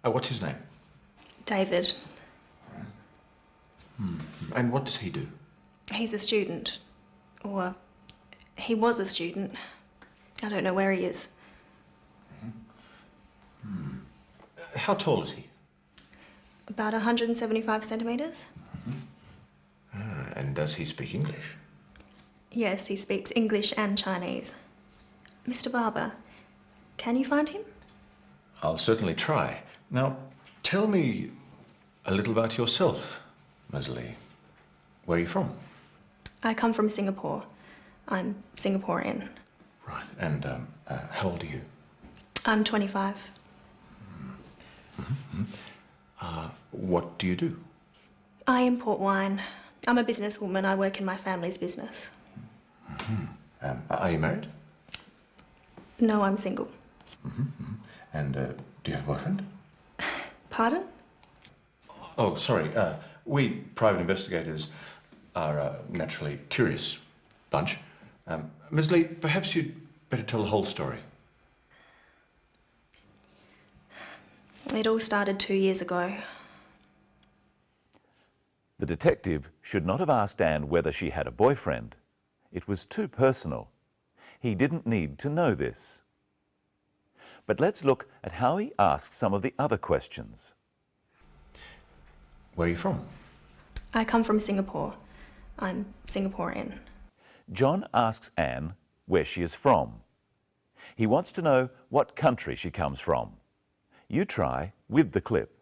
What's his name? David. And what does he do? He's a student. Or he was a student. I don't know where he is. How tall is he? About 175 centimetres. And does he speak English? Yes, he speaks English and Chinese. Mr. Barber, can you find him? I'll certainly try. Now, tell me a little about yourself, Ms. Lee. Where are you from? I come from Singapore. I'm Singaporean. Right. And how old are you? I'm 25. What do you do? I import wine. I'm a businesswoman. I work in my family's business. Are you married? No, I'm single. And do you have a boyfriend? Pardon? Oh, sorry. We private investigators are a naturally curious bunch. Ms. Lee, perhaps you'd better tell the whole story. It all started 2 years ago. The detective should not have asked Anne whether she had a boyfriend. It was too personal. He didn't need to know this. But let's look at how he asked some of the other questions. Where are you from? I come from Singapore. I'm Singaporean. John asks Anne where she is from. He wants to know what country she comes from. You try with the clip.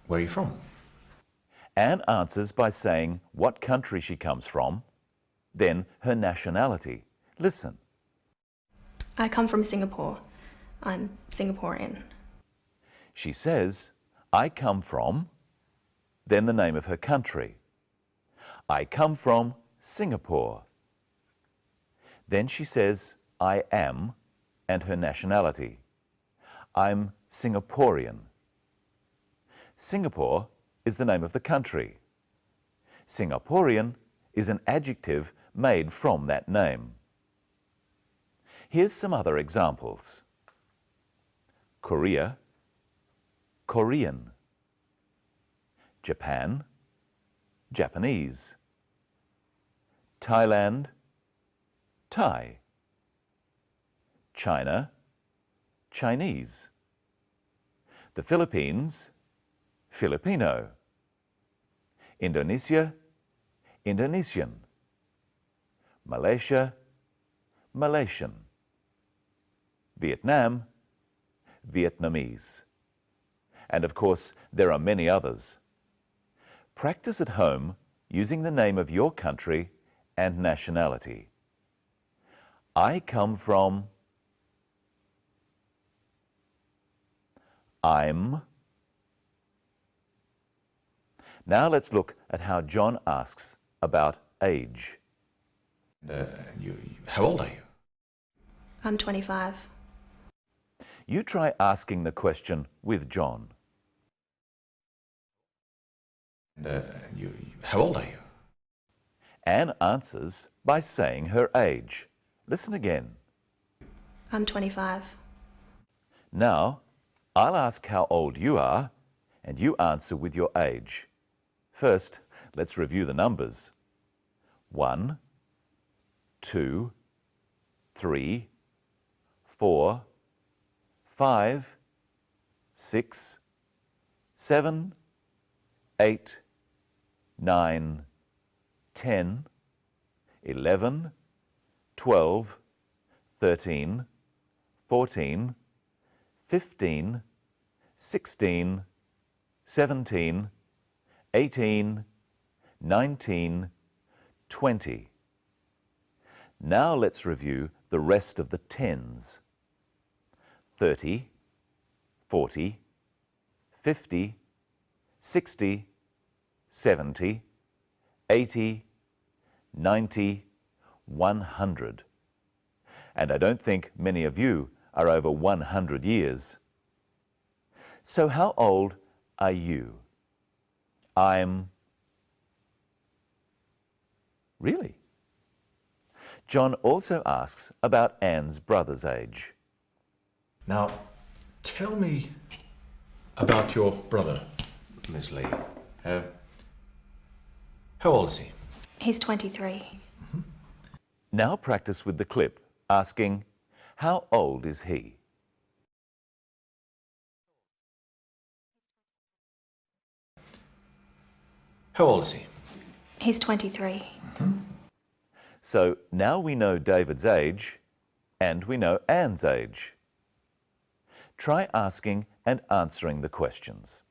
Where are you from? Anne answers by saying what country she comes from, then her nationality. Listen. I come from Singapore. I'm Singaporean. She says, I come from, then the name of her country. I come from Singapore. Then she says, I am, and her nationality. I'm Singaporean. Singapore is the name of the country. Singaporean is an adjective made from that name. Here's some other examples. Korea, Korean. Japan, Japanese. Thailand, Thai. China, Chinese. The Philippines, Filipino. Indonesia, Indonesian. Malaysia, Malaysian. Vietnam, Vietnamese. And of course, there are many others. Practice at home using the name of your country and nationality. I come from. I'm. Now let's look at how John asks about age. How old are you? I'm 25. You try asking the question with John. How old are you? Anne answers by saying her age. Listen again. I'm 25. Now, I'll ask how old you are, and you answer with your age. First, let's review the numbers. 1, 2, 3, 4, 5, 6, 7, 8, 9, 10, 11, 12, 13, 14, 15, 16, 17, 18, 19, 20. Now let's review the rest of the tens. 30, 40, 50, 60, 70, 80, 90, 100. And I don't think many of you are over 100 years. So how old are you? I'm. Really? John also asks about Anne's brother's age. Now, tell me about your brother, Miss Lee. How old is he? He's 23. Now practice with the clip, asking, how old is he? How old is he? He's 23. So now we know David's age and we know Anne's age. Try asking and answering the questions.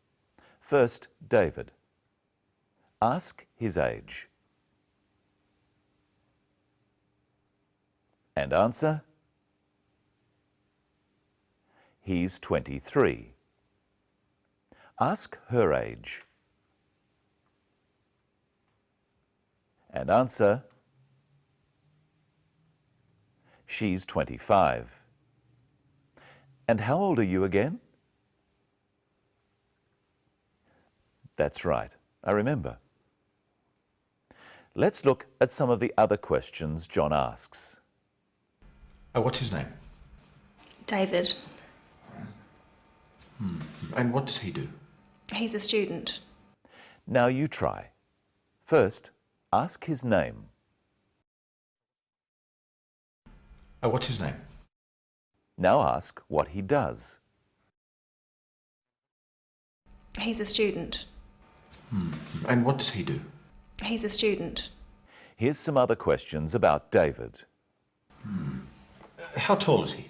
First, David. Ask his age. And answer. He's 23. Ask her age. And answer. She's 25. And how old are you again? That's right, I remember. Let's look at some of the other questions John asks. What's his name? David. And what does he do? He's a student. Now you try. First, ask his name. What's his name? Now ask what he does. He's a student. And what does he do? He's a student. Here's some other questions about David. How tall is he?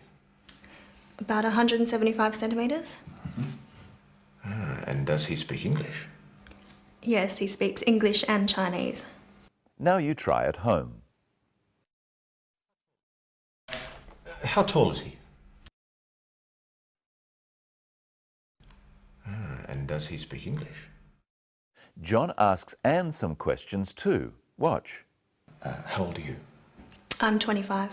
About 175 centimetres. And does he speak English? Yes, he speaks English and Chinese. Now you try at home. How tall is he? And does he speak English? John asks Anne some questions too. Watch. How old are you? I'm 25.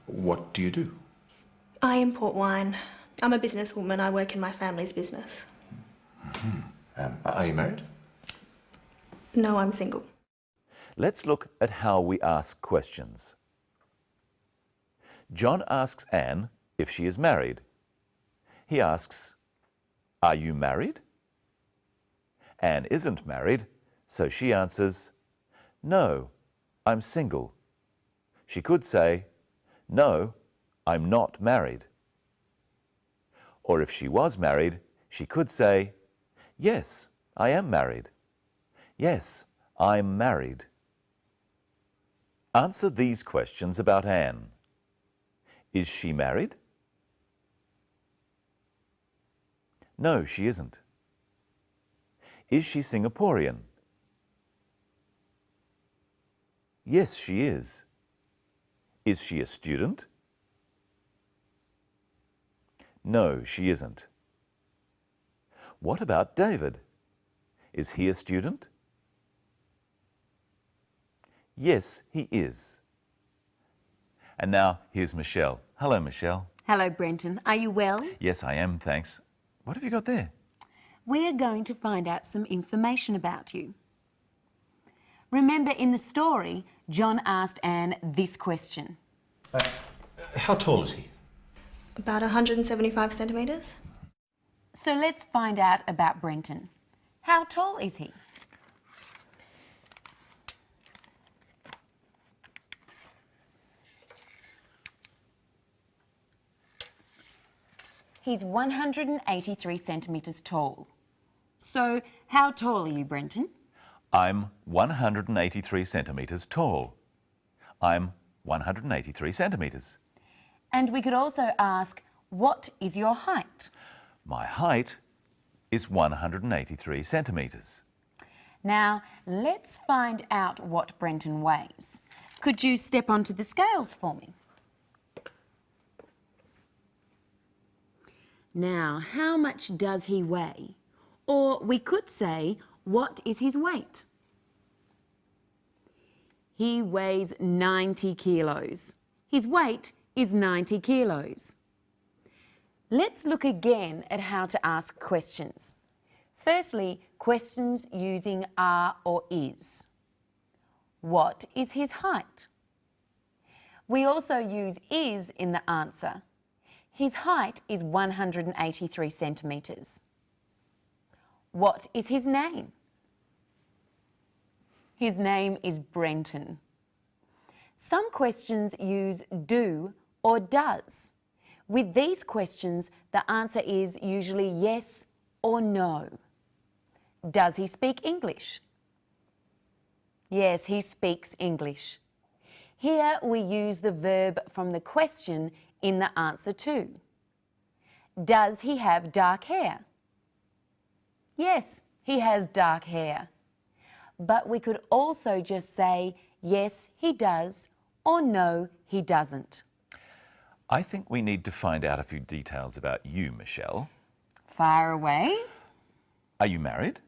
What do you do? I import wine. I'm a businesswoman. I work in my family's business. Are you married? No, I'm single. Let's look at how we ask questions. John asks Anne if she is married. He asks, are you married? Anne isn't married, so she answers, no, I'm single. She could say, no, I'm not married. Or if she was married, she could say, yes, I am married. Yes, I'm married. Answer these questions about Anne. Is she married? No, she isn't. Is she Singaporean? Yes, she is. Is she a student? No, she isn't. What about David? Is he a student? Yes, he is. And now here's Michelle. Hello, Michelle. Hello, Brenton. Are you well? Yes, I am, thanks. What have you got there? We're going to find out some information about you. Remember in the story, John asked Anne this question. How tall is he? About 175 centimetres. So let's find out about Brenton. How tall is he? He's 183 centimetres tall. So how tall are you, Brenton? I'm 183 centimetres tall. I'm 183 centimetres. And we could also ask, what is your height? My height is 183 centimetres. Now, let's find out what Brenton weighs. Could you step onto the scales for me? Now, how much does he weigh? Or we could say, what is his weight? He weighs 90 kilos. His weight is 90 kilos. Let's look again at how to ask questions. Firstly, questions using are or is. What is his height? We also use is in the answer. His height is 183 centimetres. What is his name? His name is Brenton. Some questions use do or does. With these questions, the answer is usually yes or no. Does he speak English? Yes, he speaks English. Here we use the verb from the question in the answer to. Does he have dark hair? Yes, he has dark hair. But we could also just say, yes, he does, or no, he doesn't. I think we need to find out a few details about you, Michelle. Fire away. Are you married?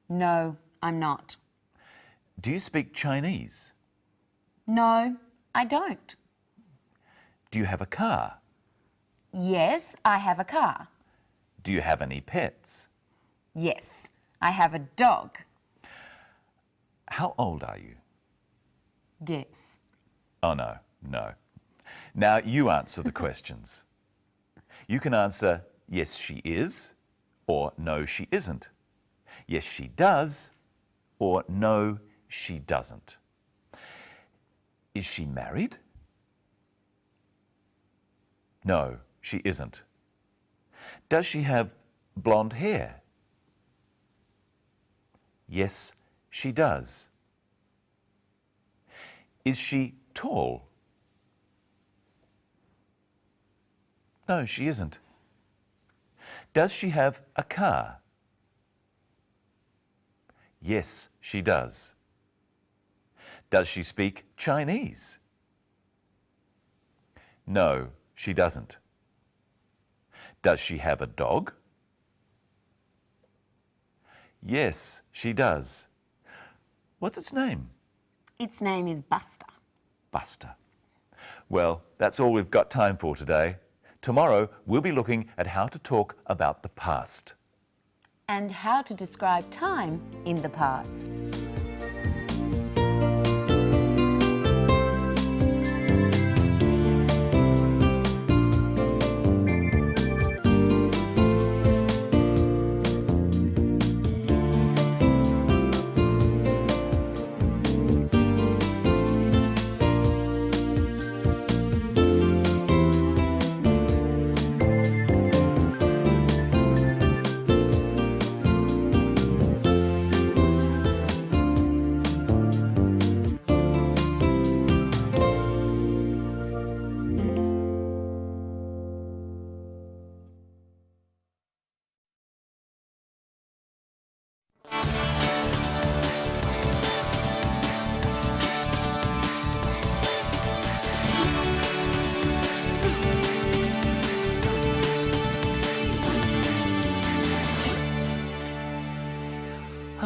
No, I'm not. Do you speak Chinese? No, I don't. Do you have a car? Yes, I have a car. Do you have any pets? Yes, I have a dog. How old are you? Guess. Oh, no, no. Now you answer the questions. You can answer, yes, she is, or no, she isn't. Yes, she does, or no, she doesn't. Is she married? No, she isn't. Does she have blonde hair? Yes, she does. Is she tall? No, she isn't. Does she have a car? Yes, she does. Does she speak Chinese? No, she doesn't. Does she have a dog? Yes, she does. What's its name? Its name is Buster. Buster. Well, that's all we've got time for today. Tomorrow, we'll be looking at how to talk about the past. And how to describe time in the past.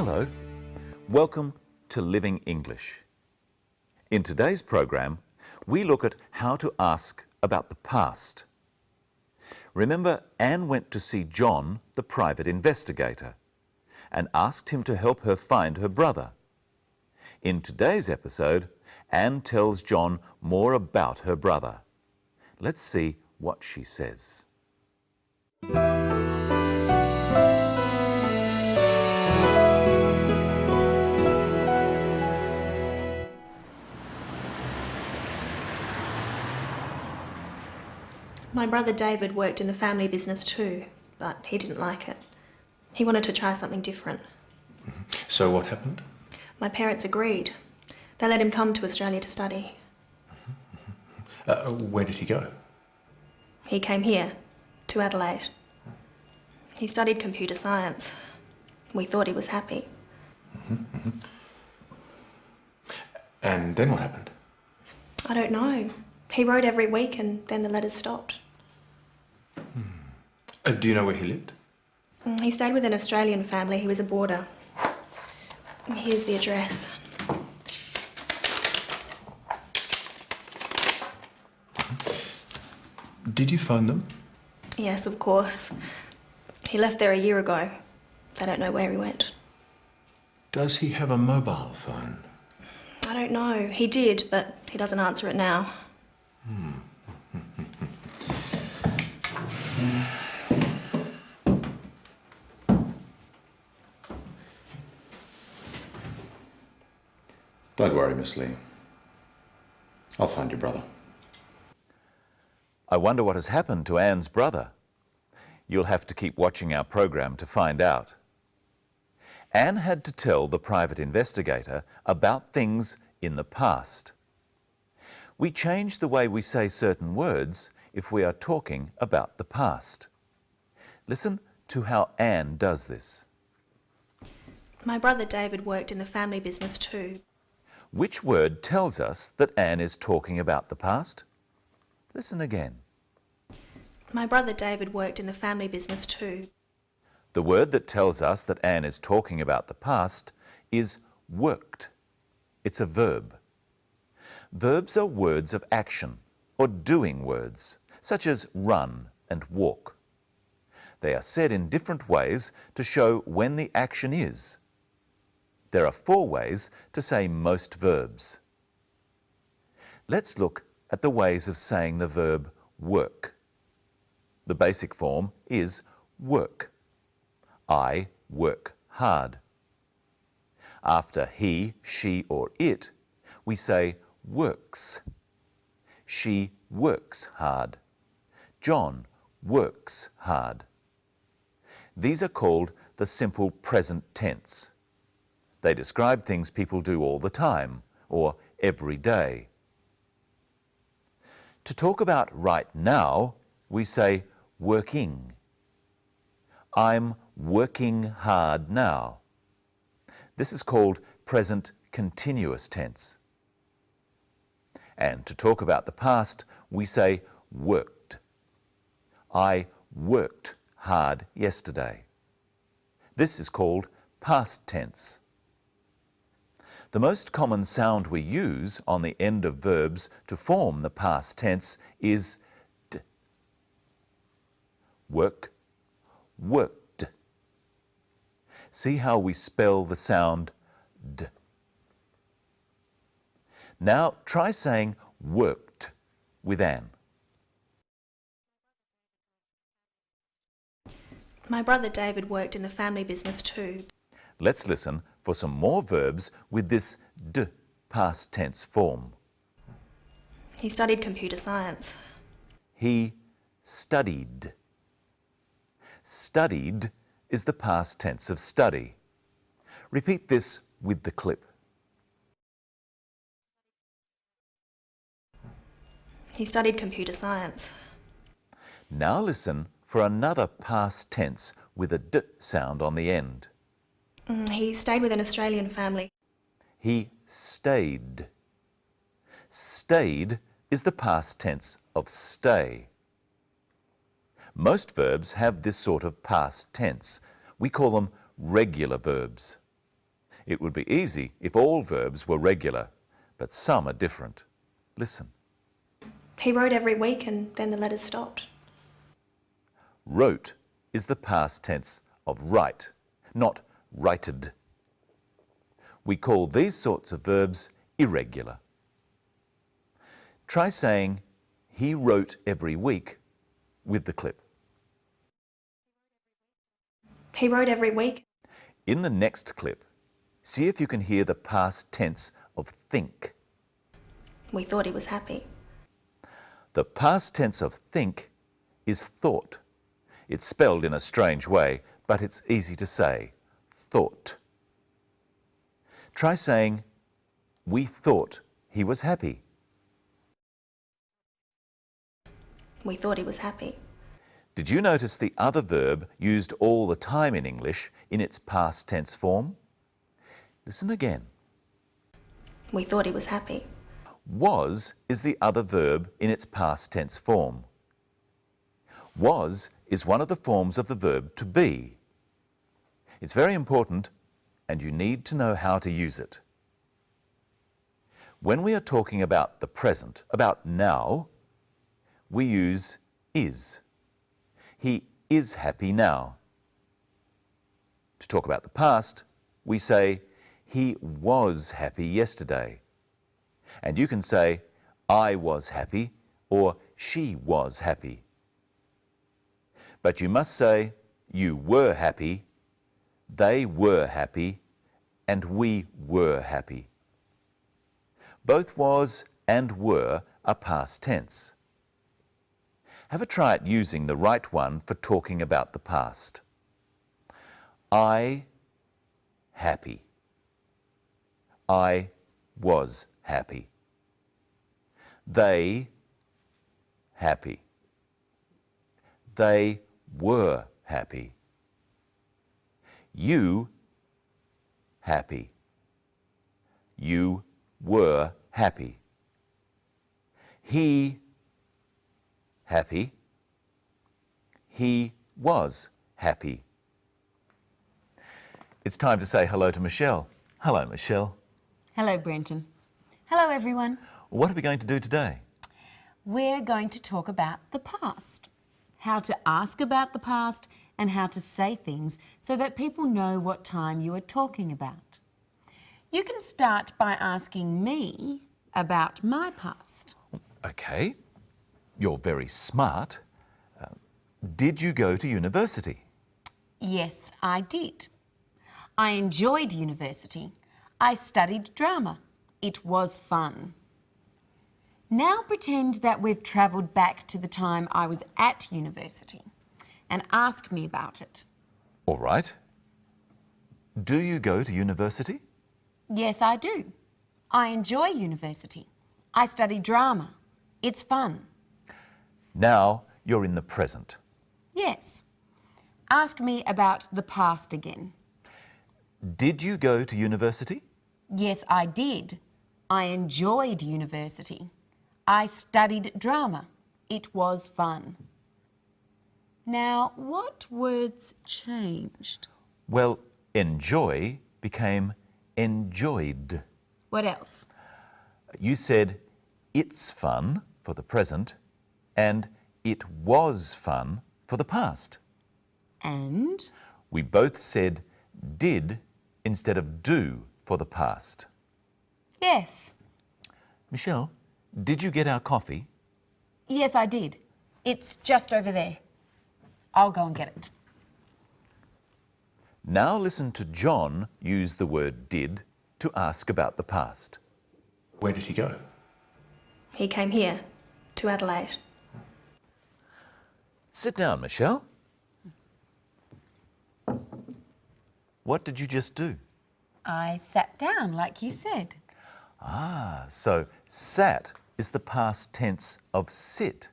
Hello, welcome to Living English. In today's program, we look at how to ask about the past. Remember, Anne went to see John, the private investigator, and asked him to help her find her brother. In today's episode, Anne tells John more about her brother. Let's see what she says. My brother David worked in the family business too, but he didn't like it. He wanted to try something different. So what happened? My parents agreed. They let him come to Australia to study. Where did he go? He came here, to Adelaide. He studied computer science. We thought he was happy. And then what happened? I don't know. He wrote every week and then the letters stopped. Do you know where he lived? He stayed with an Australian family. He was a boarder. Here's the address. Did you phone them? Yes, of course. He left there a year ago. They don't know where he went. Does he have a mobile phone? I don't know. He did, but he doesn't answer it now. Don't worry, Miss Lee. I'll find your brother. I wonder what has happened to Anne's brother. You'll have to keep watching our program to find out. Anne had to tell the private investigator about things in the past. We change the way we say certain words if we are talking about the past. Listen to how Anne does this. My brother David worked in the family business too. Which word tells us that Anne is talking about the past? Listen again. My brother David worked in the family business too. The word that tells us that Anne is talking about the past is worked. It's a verb. Verbs are words of action or doing words, such as run and walk. They are said in different ways to show when the action is. There are 4 ways to say most verbs. Let's look at the ways of saying the verb work. The basic form is work. I work hard. After he, she, or it, we say works. She works hard. John works hard. These are called the simple present tense. They describe things people do all the time or every day. To talk about right now, we say working. I'm working hard now. This is called present continuous tense. And to talk about the past, we say worked. I worked hard yesterday. This is called past tense. The most common sound we use on the end of verbs to form the past tense is d. Work, worked. See how we spell the sound d. Now try saying worked with Anne. My brother David worked in the family business too. Let's listen for some more verbs with this d past tense form. He studied computer science. He studied. Studied is the past tense of study. Repeat this with the clip. He studied computer science. Now listen for another past tense with a d sound on the end. He stayed with an Australian family. He stayed. Stayed is the past tense of stay. Most verbs have this sort of past tense. We call them regular verbs. It would be easy if all verbs were regular, but some are different. Listen. He wrote every week and then the letters stopped. Wrote is the past tense of write, not righted. We call these sorts of verbs irregular. Try saying, he wrote every week with the clip. He wrote every week. In the next clip, see if you can hear the past tense of think. We thought he was happy. The past tense of think is thought. It's spelled in a strange way, but it's easy to say. Thought. Try saying, we thought he was happy. We thought he was happy. Did you notice the other verb used all the time in English in its past tense form? Listen again. We thought he was happy. Was is the other verb in its past tense form. Was is one of the forms of the verb to be. It's very important, and you need to know how to use it. When we are talking about the present, about now, we use is. He is happy now. To talk about the past, we say, he was happy yesterday. And you can say, I was happy, or she was happy. But you must say, you were happy, they were happy, and we were happy. Both was and were are past tense. Have a try at using the right one for talking about the past. I happy. I was happy. They happy. They were happy. You happy. You were happy. He happy. He was happy. It's time to say hello to Michelle. Hello, Michelle. Hello, Brenton. Hello, everyone. What are we going to do today? We're going to talk about the past. How to ask about the past and how to say things so that people know what time you are talking about. You can start by asking me about my past. Okay. You're very smart. Did you go to university? Yes, I did. I enjoyed university. I studied drama. It was fun. Now pretend that we've travelled back to the time I was at university and ask me about it. All right. Do you go to university? Yes, I do. I enjoy university. I study drama. It's fun. Now you're in the present. Yes. Ask me about the past again. Did you go to university? Yes, I did. I enjoyed university. I studied drama. It was fun. Now, what words changed? Well, enjoy became enjoyed. What else? You said it's fun for the present and it was fun for the past. And? We both said did instead of do for the past. Yes. Michelle, did you get our coffee? Yes, I did. It's just over there. I'll go and get it. Now listen to John use the word did to ask about the past. Where did he go? He came here, to Adelaide. Sit down, Michelle. What did you just do? I sat down, like you said. Ah, so sat is the past tense of sit.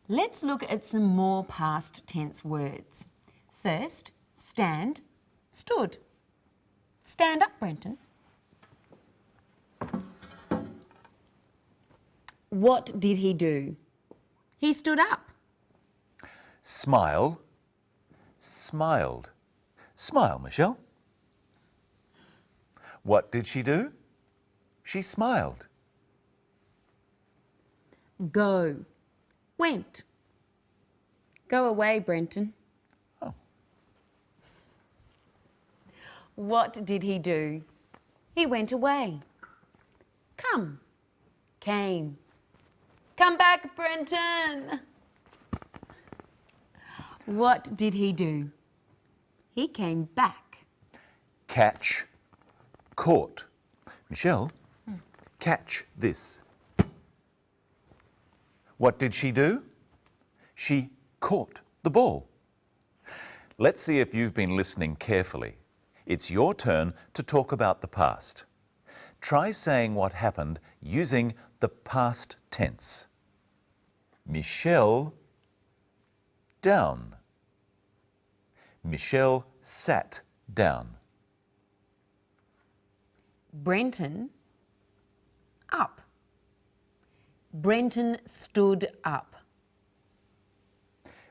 Let's look at some more past tense words. First, stand, stood. Stand up, Brenton. What did he do? He stood up. Smile, smiled. Smile, Michelle. What did she do? She smiled. Go. Went. Go away, Brenton. Oh. What did he do? He went away. Come. Came. Come back, Brenton. What did he do? He came back. Catch. Caught. Michelle, catch this. What did she do? She caught the ball. Let's see if you've been listening carefully. It's your turn to talk about the past. Try saying what happened using the past tense. Michelle down. Michelle sat down. Brenton up. Brenton stood up.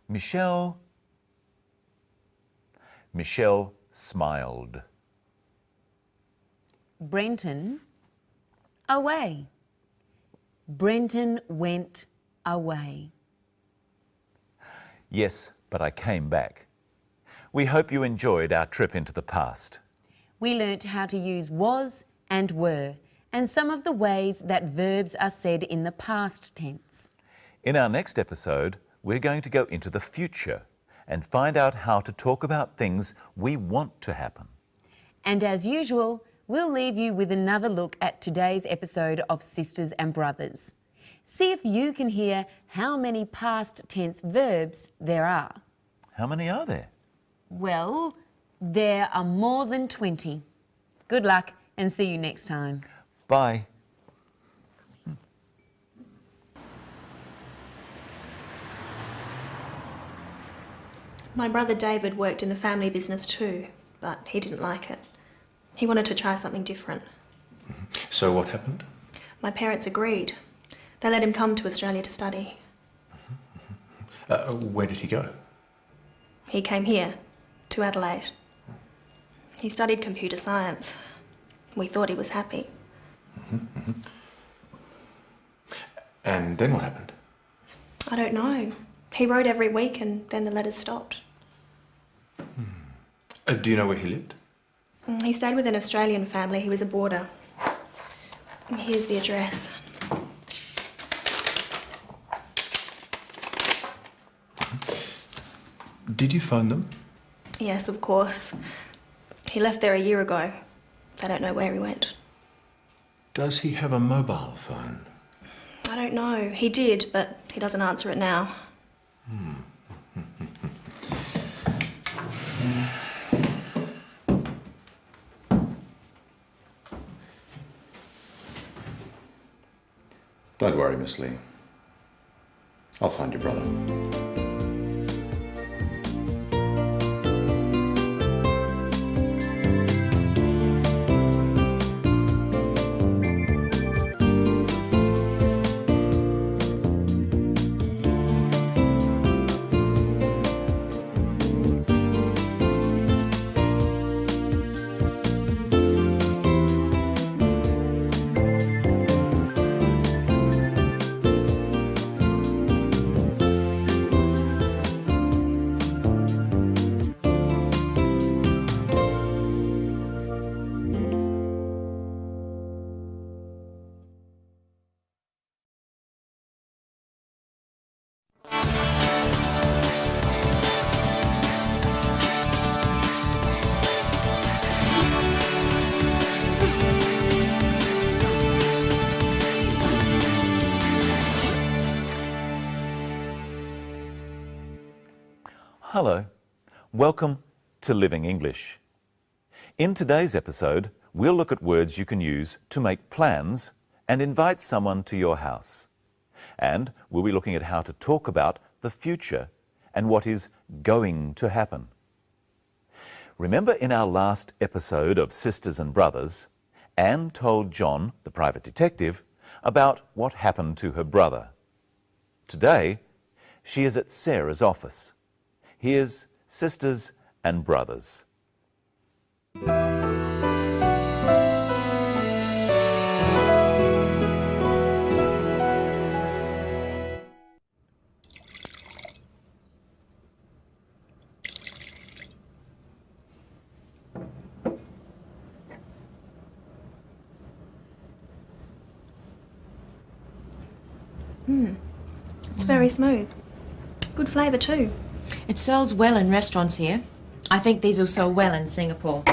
Michelle smiled. Brenton away. Brenton went away. Yes, but I came back. We hope you enjoyed our trip into the past. We learnt how to use was and were, and some of the ways that verbs are said in the past tense. In our next episode, we're going to go into the future and find out how to talk about things we want to happen. And as usual, we'll leave you with another look at today's episode of Sisters and Brothers. See if you can hear how many past tense verbs there are. How many are there? Well, there are more than 20. Good luck and see you next time. Bye. My brother David worked in the family business too, but he didn't like it. He wanted to try something different. So what happened? My parents agreed. They let him come to Australia to study. Where did he go? He came here, to Adelaide. He studied computer science. We thought he was happy. And then what happened? I don't know. He wrote every week and then the letters stopped. Do you know where he lived? He stayed with an Australian family. He was a boarder. Here's the address. Did you phone them? Yes, of course. He left there a year ago. They don't know where he went. Does he have a mobile phone? I don't know. He did, but he doesn't answer it now. Don't worry, Miss Lee. I'll find your brother. Hello, welcome to Living English. In today's episode, we'll look at words you can use to make plans and invite someone to your house. And we'll be looking at how to talk about the future and what is going to happen. Remember in our last episode of Sisters and Brothers, Anne told John, the private detective, about what happened to her brother. Today, she is at Sarah's office. Here's Sisters and Brothers. It's very smooth. Good flavour too. It sells well in restaurants here. I think these will sell well in Singapore.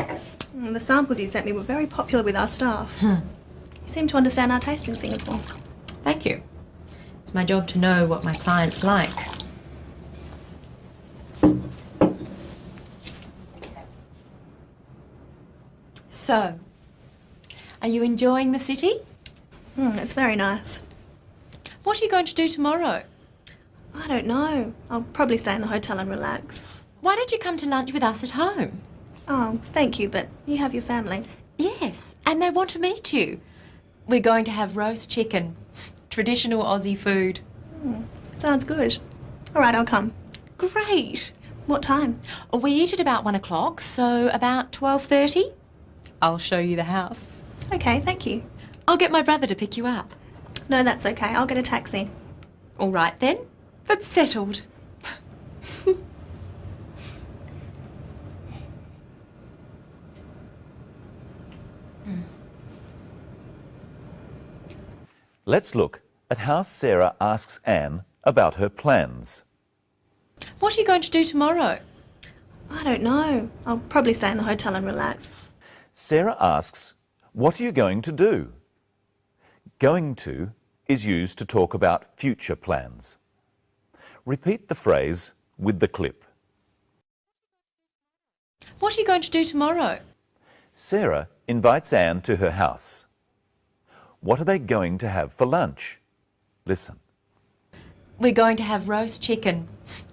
The samples you sent me were very popular with our staff. You seem to understand our taste in Singapore. Thank you. It's my job to know what my clients like. So, are you enjoying the city? It's very nice. What are you going to do tomorrow? I don't know. I'll probably stay in the hotel and relax. Why don't you come to lunch with us at home? Oh, thank you, but you have your family. Yes, and they want to meet you. We're going to have roast chicken, traditional Aussie food. Sounds good. All right, I'll come. Great. What time? We eat at about 1 o'clock, so about 12:30. I'll show you the house. Okay, thank you. I'll get my brother to pick you up. No, that's okay. I'll get a taxi. All right then, but settled. Let's look at how Sarah asks Anne about her plans. What are you going to do tomorrow? I don't know. I'll probably stay in the hotel and relax. Sarah asks, "What are you going to do?" Going to is used to talk about future plans. Repeat the phrase with the clip. What are you going to do tomorrow? Sarah invites Anne to her house. What are they going to have for lunch? Listen. We're going to have roast chicken,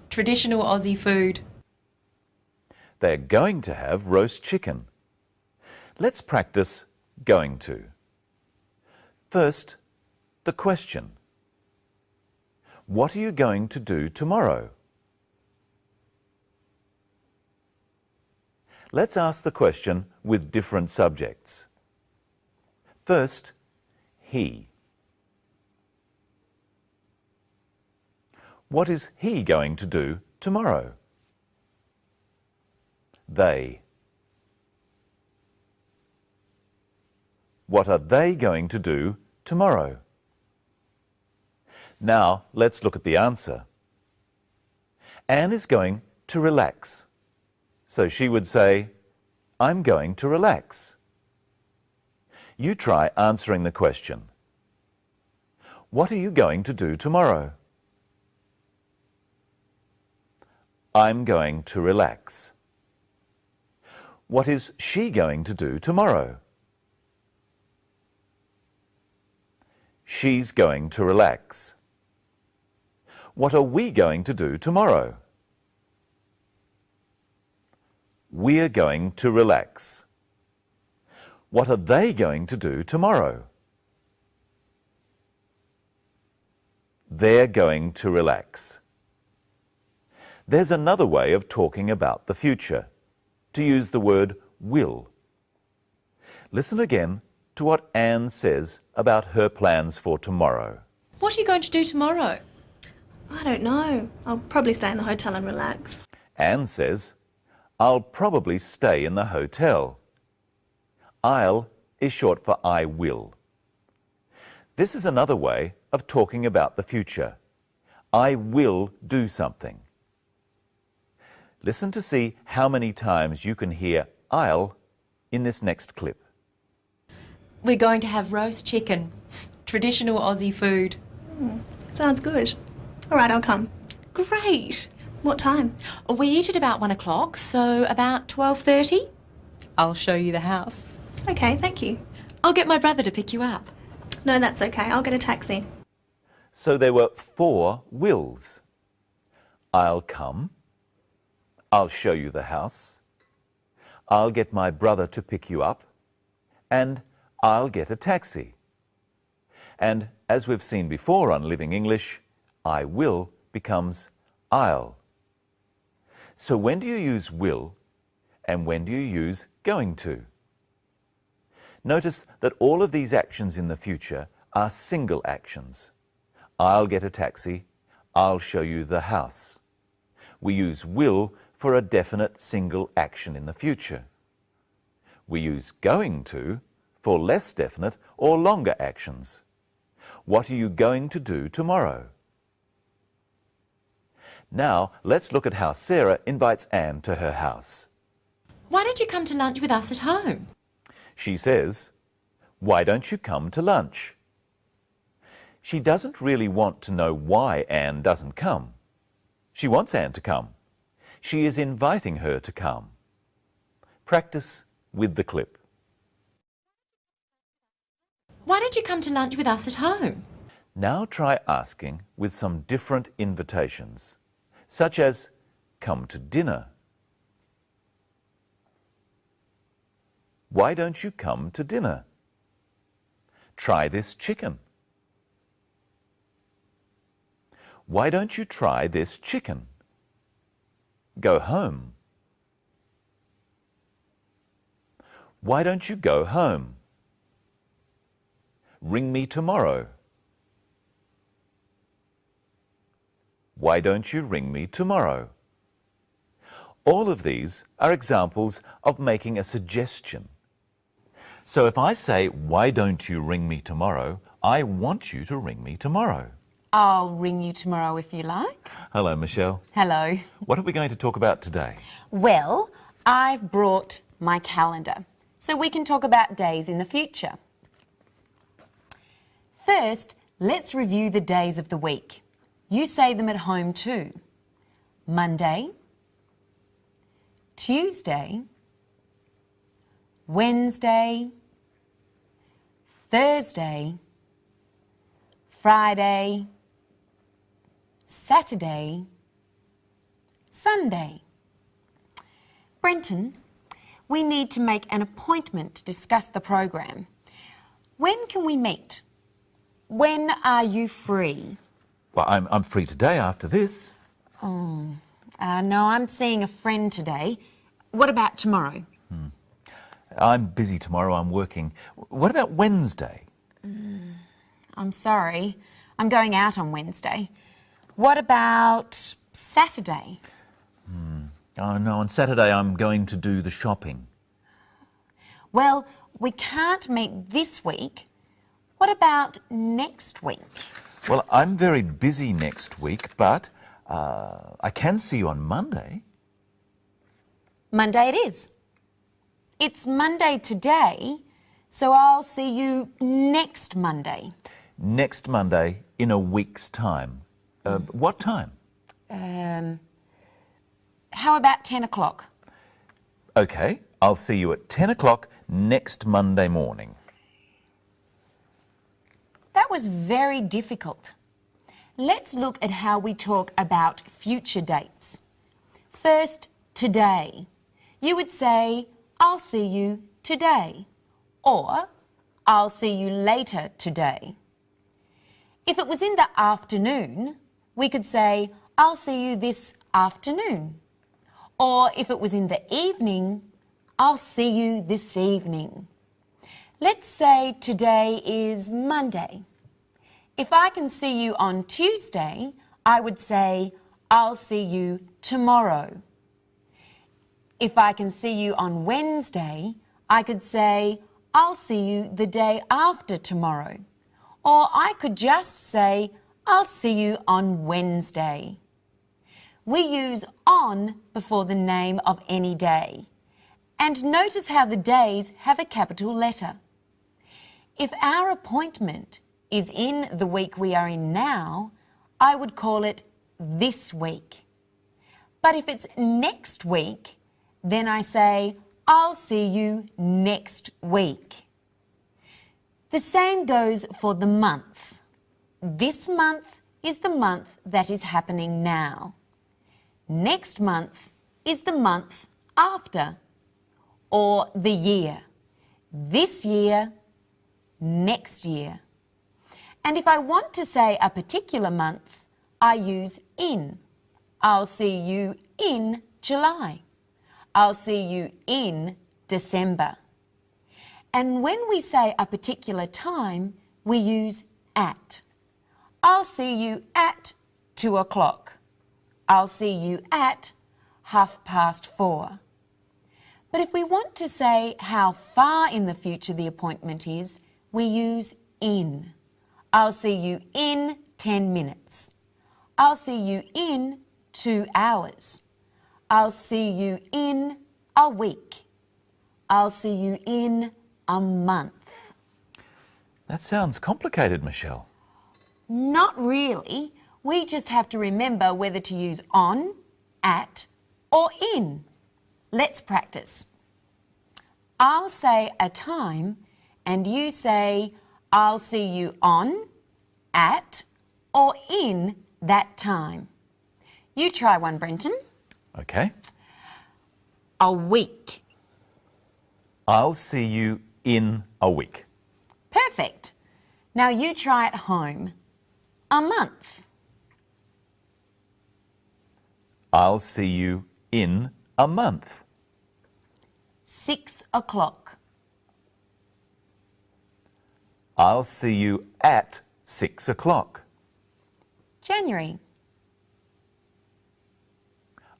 traditional Aussie food. They're going to have roast chicken. Let's practice going to. First, the question. What are you going to do tomorrow? Let's ask the question with different subjects. First, he. What is he going to do tomorrow? They. What are they going to do tomorrow? Now, let's look at the answer. Anne is going to relax. So she would say, I'm going to relax. You try answering the question. What are you going to do tomorrow? I'm going to relax. What is she going to do tomorrow? She's going to relax. What are we going to do tomorrow? We're going to relax. What are they going to do tomorrow? They're going to relax. There's another way of talking about the future, to use the word will. Listen again to what Anne says about her plans for tomorrow. What are you going to do tomorrow? I don't know. I'll probably stay in the hotel and relax. Anne says, I'll probably stay in the hotel. I'll is short for I will. This is another way of talking about the future. I will do something. Listen to see how many times you can hear I'll in this next clip. We're going to have roast chicken, traditional Aussie food. Sounds good. All right, I'll come. Great. What time? We eat at about 1 o'clock, so about 12:30. I'll show you the house. Okay, thank you. I'll get my brother to pick you up. No, that's okay. I'll get a taxi. So there were 4 wills. I'll come. I'll show you the house. I'll get my brother to pick you up. And I'll get a taxi. And as we've seen before on Living English, I will becomes I'll. So when do you use will and when do you use going to? Notice that all of these actions in the future are single actions. I'll get a taxi. I'll show you the house. We use will for a definite single action in the future. We use going to for less definite or longer actions. What are you going to do tomorrow? Now, let's look at how Sarah invites Anne to her house. Why don't you come to lunch with us at home? She says, "Why don't you come to lunch?" She doesn't really want to know why Anne doesn't come. She wants Anne to come. She is inviting her to come. Practice with the clip. Why don't you come to lunch with us at home? Now try asking with some different invitations, such as, "Come to dinner." Why don't you come to dinner? Try this chicken. Why don't you try this chicken? Go home. Why don't you go home? Ring me tomorrow. Why don't you ring me tomorrow? All of these are examples of making a suggestion. So if I say, "Why don't you ring me tomorrow?" I want you to ring me tomorrow. I'll ring you tomorrow if you like. Hello, Michelle. Hello. What are we going to talk about today? Well, I've brought my calendar so we can talk about days in the future. First, let's review the days of the week. You say them at home too. Monday, Tuesday, Wednesday, Thursday, Friday, Saturday, Sunday. Brenton, we need to make an appointment to discuss the program. When can we meet? When are you free? Well, I'm free today after this. No, I'm seeing a friend today. What about tomorrow? I'm busy tomorrow, I'm working. What about Wednesday? I'm sorry, I'm going out on Wednesday. What about Saturday? Oh no, on Saturday I'm going to do the shopping. Well, we can't meet this week. What about next week? Well, I'm very busy next week, but I can see you on Monday. Monday it is. It's Monday today, so I'll see you next Monday. Next Monday in a week's time. What time? How about 10 o'clock? Okay, I'll see you at 10 o'clock next Monday morning. That was very difficult. Let's look at how we talk about future dates. First, today. You would say, "I'll see you today," or "I'll see you later today." If it was in the afternoon, we could say, "I'll see you this afternoon." Or if it was in the evening, "I'll see you this evening." Let's say today is Monday. If I can see you on Tuesday, I would say, "I'll see you tomorrow." If I can see you on Wednesday, I could say, "I'll see you the day after tomorrow." Or I could just say, "I'll see you on Wednesday." We use "on" before the name of any day. And notice how the days have a capital letter. If our appointment is in the week we are in now, I would call it this week. But if it's next week, then I say, "I'll see you next week." The same goes for the month. This month is the month that is happening now. Next month is the month after. Or the year. This year, next year. And if I want to say a particular month, I use in. I'll see you in July. I'll see you in December. And when we say a particular time, we use at. I'll see you at 2 o'clock. I'll see you at 4:30. But if we want to say how far in the future the appointment is, we use in. I'll see you in 10 minutes. I'll see you in 2 hours. I'll see you in a week. I'll see you in a month. That sounds complicated, Michelle. Not really. We just have to remember whether to use on, at, or in. Let's practice. I'll say a time and you say, I'll see you on, at, or in that time. You try one, Brenton. Okay. A week. I'll see you in a week. Perfect. Now you try at home. A month. I'll see you in a month. 6 o'clock. I'll see you at 6 o'clock. January.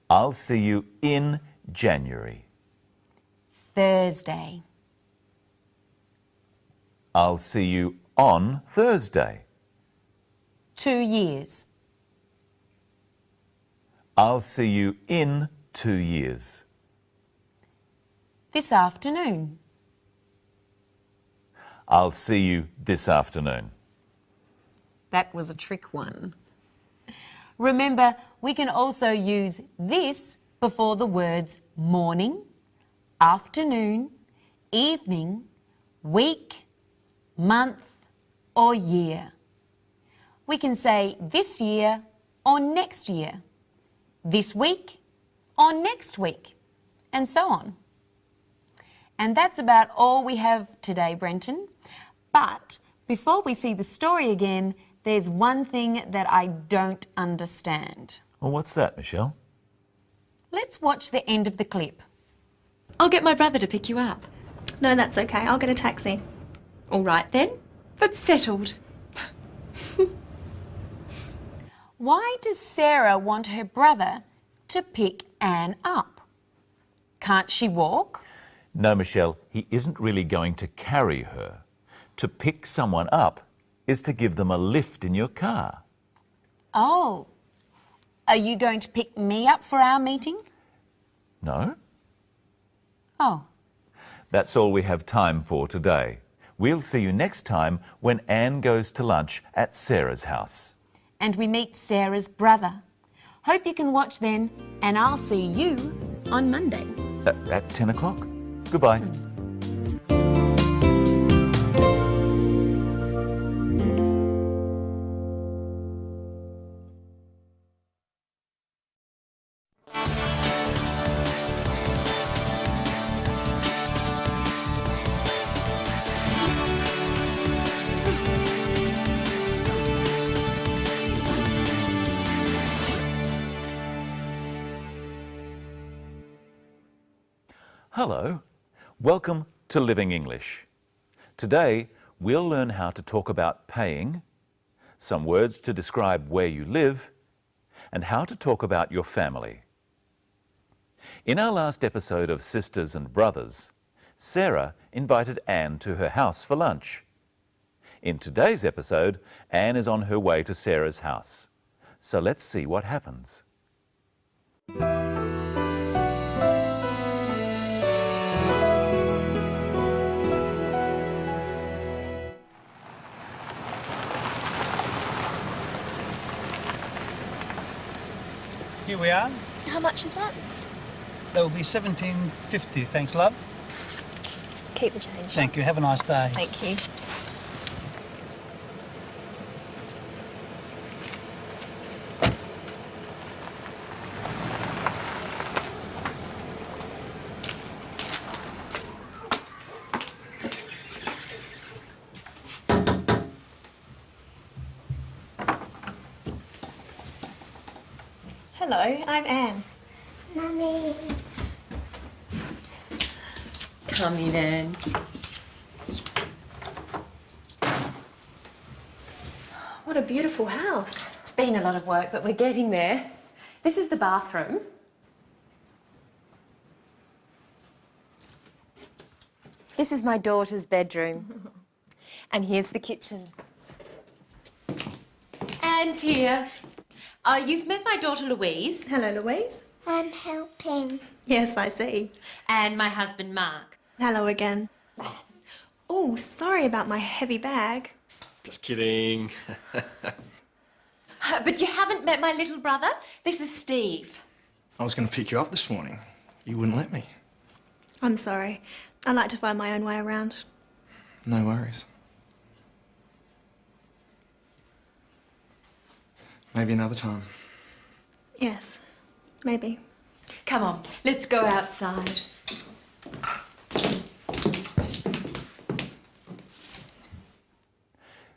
I'll see you in January. Thursday. I'll see you on Thursday. 2 years. I'll see you in 2 years. This afternoon. I'll see you this afternoon. That was a trick one. Remember, we can also use this before the words morning, afternoon, evening, week, month, or year. We can say this year or next year, this week or next week, and so on. And that's about all we have today, Brenton. But before we see the story again, there's one thing that I don't understand. Well, what's that, Michelle? Let's watch the end of the clip. I'll get my brother to pick you up. No, that's okay. I'll get a taxi. All right then, but settled. Why does Sarah want her brother to pick Anne up? Can't she walk? No, Michelle, he isn't really going to carry her. To pick someone up is to give them a lift in your car. Oh, are you going to pick me up for our meeting? No? Oh. That's all we have time for today. We'll see you next time when Anne goes to lunch at Sarah's house. And we meet Sarah's brother. Hope you can watch then, and I'll see you on Monday. At 10 o'clock. Goodbye. Hello. Welcome to Living English. Today, we'll learn how to talk about paying, some words to describe where you live, and how to talk about your family. In our last episode of Sisters and Brothers, Sarah invited Anne to her house for lunch. In today's episode, Anne is on her way to Sarah's house. So let's see what happens. Here we are. How much is that? That will be $17.50. Thanks, love. Keep the change. Thank you. Have a nice day. Thank you. Hello, I'm Anne. Mummy. Come in, Anne. What a beautiful house. It's been a lot of work, but we're getting there. This is the bathroom. This is my daughter's bedroom. And here's the kitchen. Anne's here. You've met my daughter Louise. Hello, Louise. I'm helping. Yes, I see. And my husband Mark. Hello again. Oh, sorry about my heavy bag. Just kidding. But you haven't met my little brother? This is Steve. I was going to pick you up this morning. You wouldn't let me. I'm sorry. I like to find my own way around. No worries. Maybe another time. Yes, maybe. Come on, let's go outside.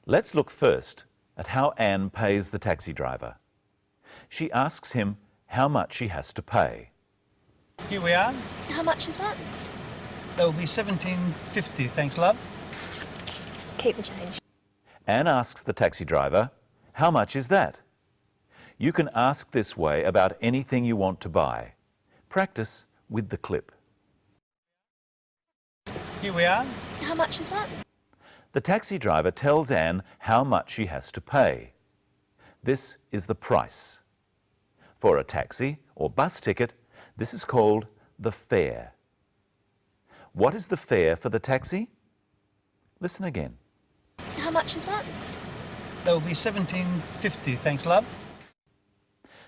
Let's look first at how Anne pays the taxi driver. She asks him how much she has to pay. Here we are. How much is that? That will be $17.50, thanks, love. Keep the change. Anne asks the taxi driver, how much is that? You can ask this way about anything you want to buy. Practice with the clip. Here we are. How much is that? The taxi driver tells Anne how much she has to pay. This is the price. For a taxi or bus ticket, this is called the fare. What is the fare for the taxi? Listen again. How much is that? That will be $17.50, thanks, love.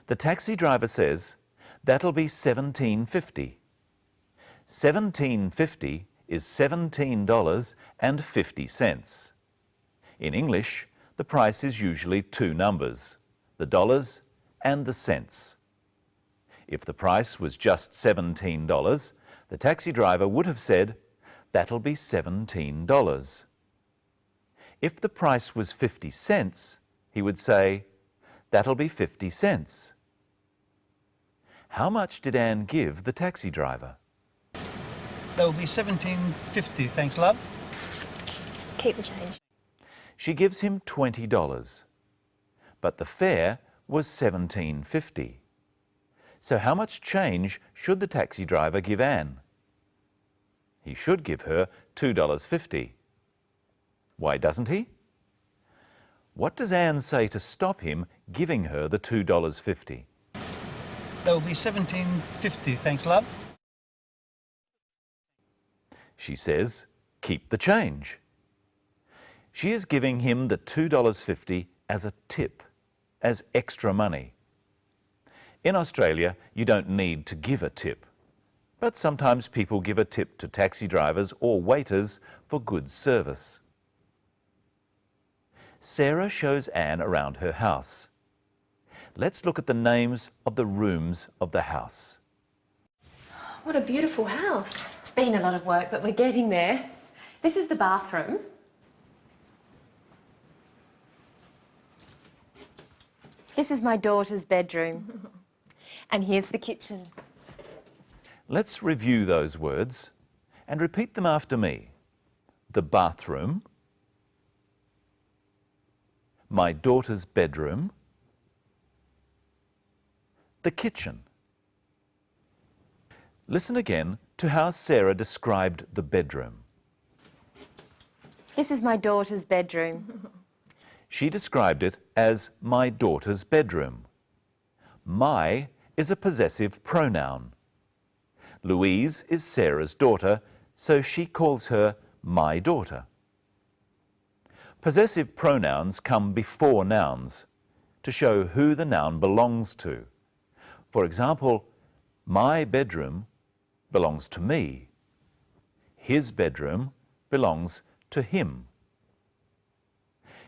The taxi driver says, that'll be $17.50. $17.50 is $17.50. In English, the price is usually two numbers, the dollars and the cents. If the price was just $17, the taxi driver would have said, that'll be $17. If the price was 50 cents, he would say, that'll be 50 cents. How much did Anne give the taxi driver? That will be $17.50, thanks, love. Keep the change. She gives him $20, but the fare was $17.50. So how much change should the taxi driver give Anne? He should give her $2.50. Why doesn't he? What does Anne say to stop him giving her the $2.50? That will be $17.50, thanks, love. She says, keep the change. She is giving him the $2.50 as a tip, as extra money. In Australia, you don't need to give a tip, but sometimes people give a tip to taxi drivers or waiters for good service. Sarah shows Anne around her house. Let's look at the names of the rooms of the house. What a beautiful house. It's been a lot of work, but we're getting there. This is the bathroom. This is my daughter's bedroom. And here's the kitchen. Let's review those words and repeat them after me. The bathroom, my daughter's bedroom, the kitchen. Listen again to how Sarah described the bedroom. This is my daughter's bedroom. She described it as my daughter's bedroom. My is a possessive pronoun. Louise is Sarah's daughter, so she calls her my daughter. Possessive pronouns come before nouns to show who the noun belongs to. For example, my bedroom belongs to me. His bedroom belongs to him.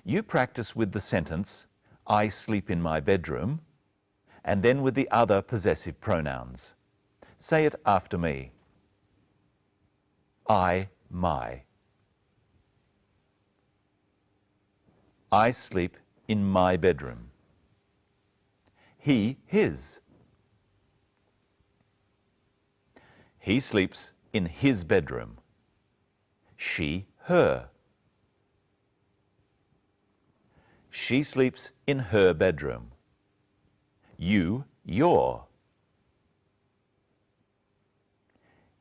You practice with the sentence, I sleep in my bedroom, and then with the other possessive pronouns. Say it after me. I, my. I sleep in my bedroom. He, his. He sleeps in his bedroom. She, her. She sleeps in her bedroom. You, your.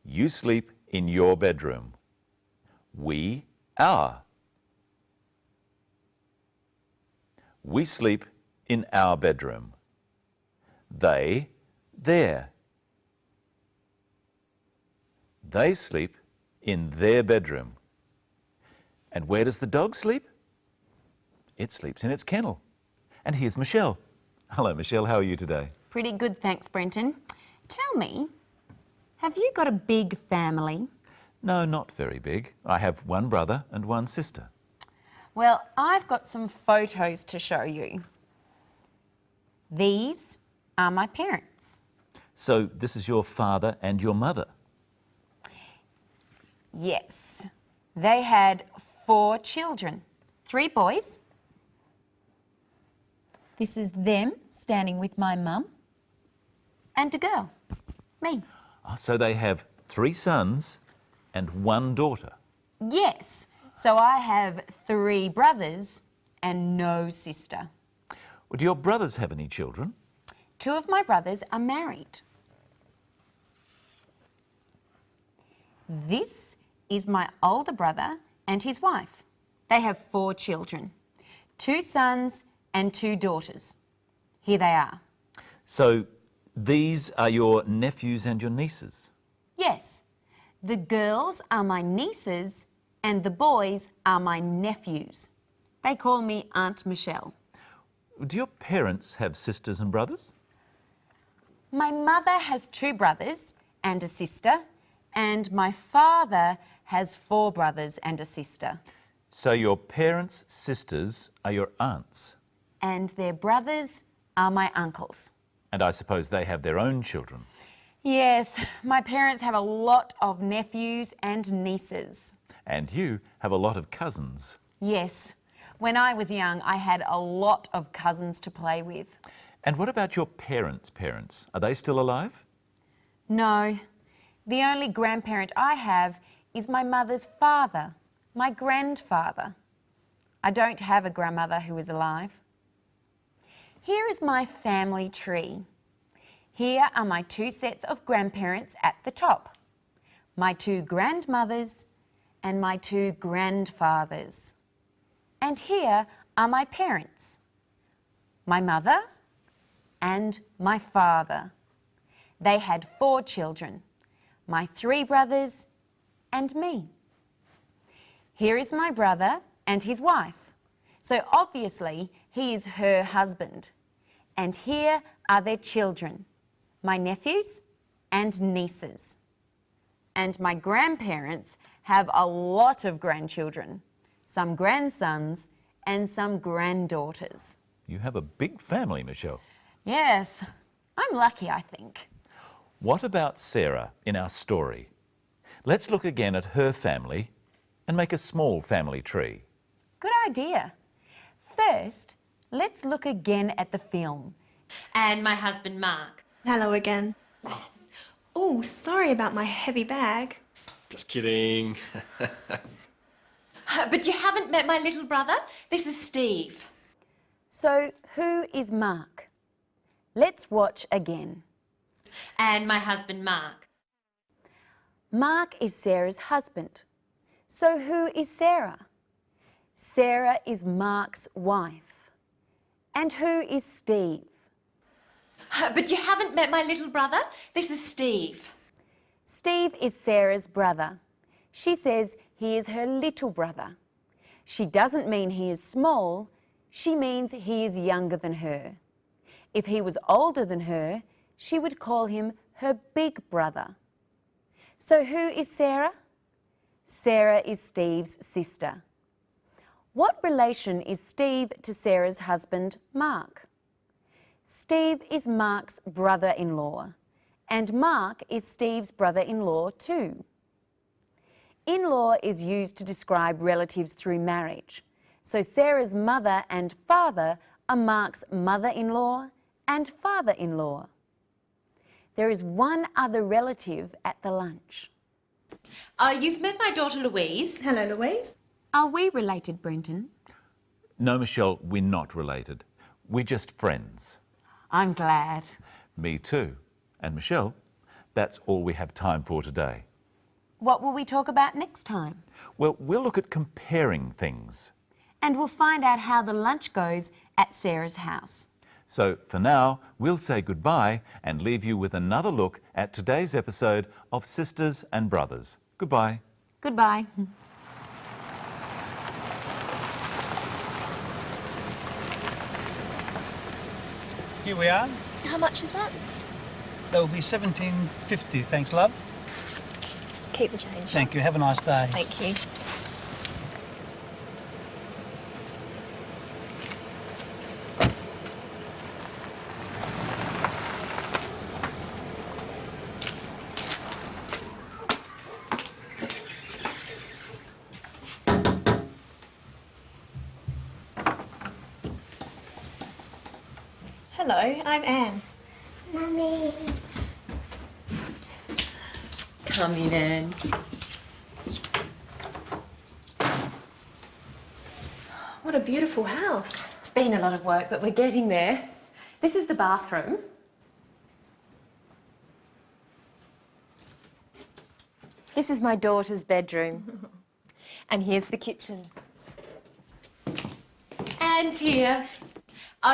You sleep in your bedroom. We, our. We sleep in our bedroom. They, there. They sleep in their bedroom. And where does the dog sleep? It sleeps in its kennel. And here's Michelle. Hello, Michelle. How are you today? Pretty good, thanks, Brenton. Tell me, have you got a big family? No, not very big. I have one brother and one sister. Well, I've got some photos to show you. These are my parents. So this is your father and your mother? Yes. They had 4 children, 3 boys. This is them standing with my mum. And a girl, me. So they have 3 sons and 1 daughter. Yes. So I have 3 brothers and no sister. Well, do your brothers have any children? 2 of my brothers are married. This is my older brother and his wife. They have 4 children, 2 sons and 2 daughters. Here they are. So these are your nephews and your nieces? Yes, the girls are my nieces and the boys are my nephews. They call me Aunt Michelle. Do your parents have sisters and brothers? My mother has 2 brothers and a sister, and my father has 4 brothers and a sister. So your parents' sisters are your aunts? And their brothers are my uncles. And I suppose they have their own children? Yes, my parents have a lot of nephews and nieces. And you have a lot of cousins? Yes. When I was young, I had a lot of cousins to play with. And what about your parents' parents? Are they still alive? No. The only grandparent I have is my mother's father, my grandfather. I don't have a grandmother who is alive. Here is my family tree. Here are my 2 sets of grandparents at the top, my 2 grandmothers and my 2 grandfathers. And here are my parents, my mother and my father. They had 4 children, my 3 brothers and me. Here is my brother and his wife. So obviously he is her husband. And here are their children, my nephews and nieces. And my grandparents have a lot of grandchildren, some grandsons and some granddaughters. You have a big family, Michelle. Yes, I'm lucky, I think. What about Sarah in our story? Let's look again at her family and make a small family tree. Good idea. First, let's look again at the film. And my husband, Mark. Hello again. Oh, sorry about my heavy bag. Just kidding. But you haven't met my little brother. This is Steve. So, who is Mark? Let's watch again. And my husband, Mark. Mark is Sarah's husband. So who is Sarah? Sarah is Mark's wife. And who is Steve? But you haven't met my little brother. This is Steve. Steve is Sarah's brother. She says he is her little brother. She doesn't mean he is small, she means he is younger than her. If he was older than her, she would call him her big brother. So who is Sarah? Sarah is Steve's sister. What relation is Steve to Sarah's husband, Mark? Steve is Mark's brother-in-law, and Mark is Steve's brother-in-law too. In-law is used to describe relatives through marriage. So Sarah's mother and father are Mark's mother-in-law and father-in-law. There is one other relative at the lunch. You've met my daughter Louise. Hello, Louise. Are we related, Brenton? No, Michelle, we're not related. We're just friends. I'm glad. Me too. And Michelle, that's all we have time for today. What will we talk about next time? Well, we'll look at comparing things. And we'll find out how the lunch goes at Sarah's house. So for now, we'll say goodbye and leave you with another look at today's episode of Sisters and Brothers. Goodbye. Goodbye. Here we are. How much is that? That will be $17.50, thanks, love. Keep the change. Thank you. Have a nice day. Thank you. Hello, I'm Anne. Mummy. Come in, Anne. What a beautiful house. It's been a lot of work, but we're getting there. This is the bathroom. This is my daughter's bedroom. And here's the kitchen. Anne's here.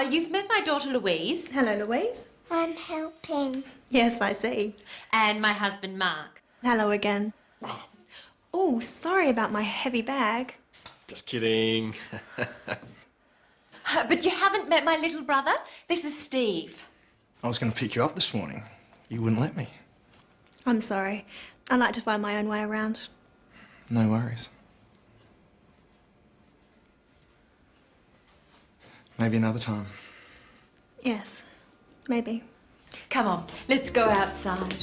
You've met my daughter Louise. Hello, Louise. I'm helping. Yes, I see. And my husband Mark. Hello again. Oh, sorry about my heavy bag. Just kidding. But you haven't met my little brother? This is Steve. I was going to pick you up this morning. You wouldn't let me. I'm sorry. I like to find my own way around. No worries. Maybe another time. Yes, maybe. Come on, let's go outside.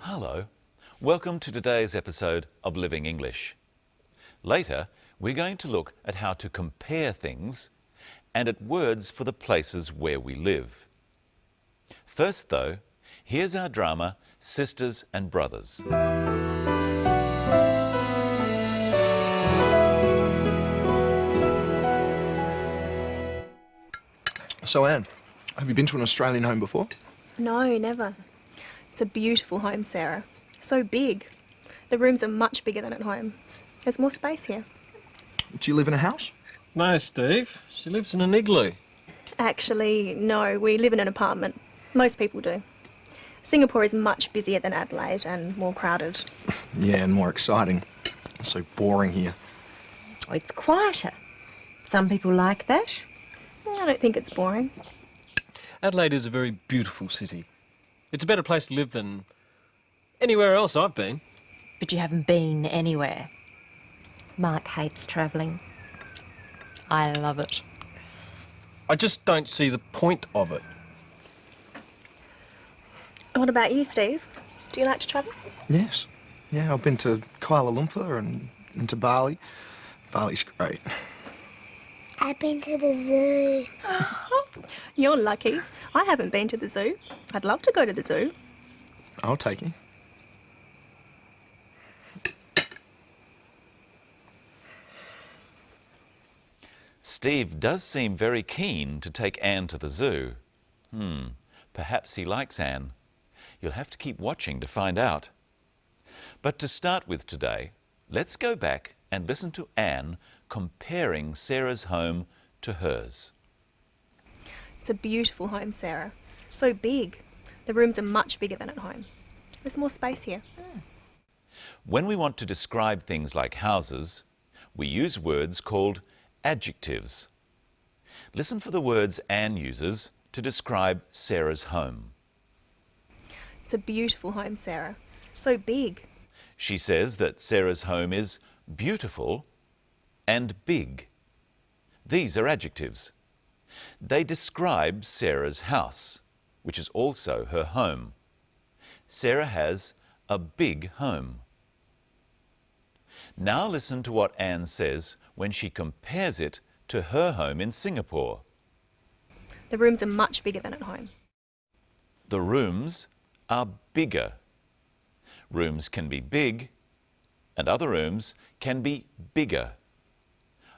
Hello. Welcome to today's episode of Living English. Later, we're going to look at how to compare things and at words for the places where we live. First, though, here's our drama, Sisters and Brothers. So, Anne, have you been to an Australian home before? No, never. It's a beautiful home, Sarah. So big. The rooms are much bigger than at home. There's more space here. Do you live in a house? No, Steve. She lives in an igloo. Actually, no, we live in an apartment. Most people do. Singapore is much busier than Adelaide and more crowded. Yeah, and more exciting. It's so boring here. It's quieter. Some people like that. I don't think it's boring. Adelaide is a very beautiful city. It's a better place to live than anywhere else I've been. But you haven't been anywhere. Mark hates travelling. I love it. I just don't see the point of it. What about you, Steve? Do you like to travel? Yes. Yeah, I've been to Kuala Lumpur and to Bali. Bali's great. I've been to the zoo. You're lucky. I haven't been to the zoo. I'd love to go to the zoo. I'll take you. Steve does seem very keen to take Anne to the zoo. Perhaps he likes Anne. You'll have to keep watching to find out. But to start with today, let's go back and listen to Anne comparing Sarah's home to hers. It's a beautiful home, Sarah. So big. The rooms are much bigger than at home. There's more space here. When we want to describe things like houses, we use words called adjectives. Listen for the words Anne uses to describe Sarah's home. It's a beautiful home, Sarah. So big. She says that Sarah's home is beautiful and big. These are adjectives. They describe Sarah's house, which is also her home. Sarah has a big home. Now listen to what Anne says when she compares it to her home in Singapore. The rooms are much bigger than at home. The rooms are bigger. Rooms can be big, and other rooms can be bigger.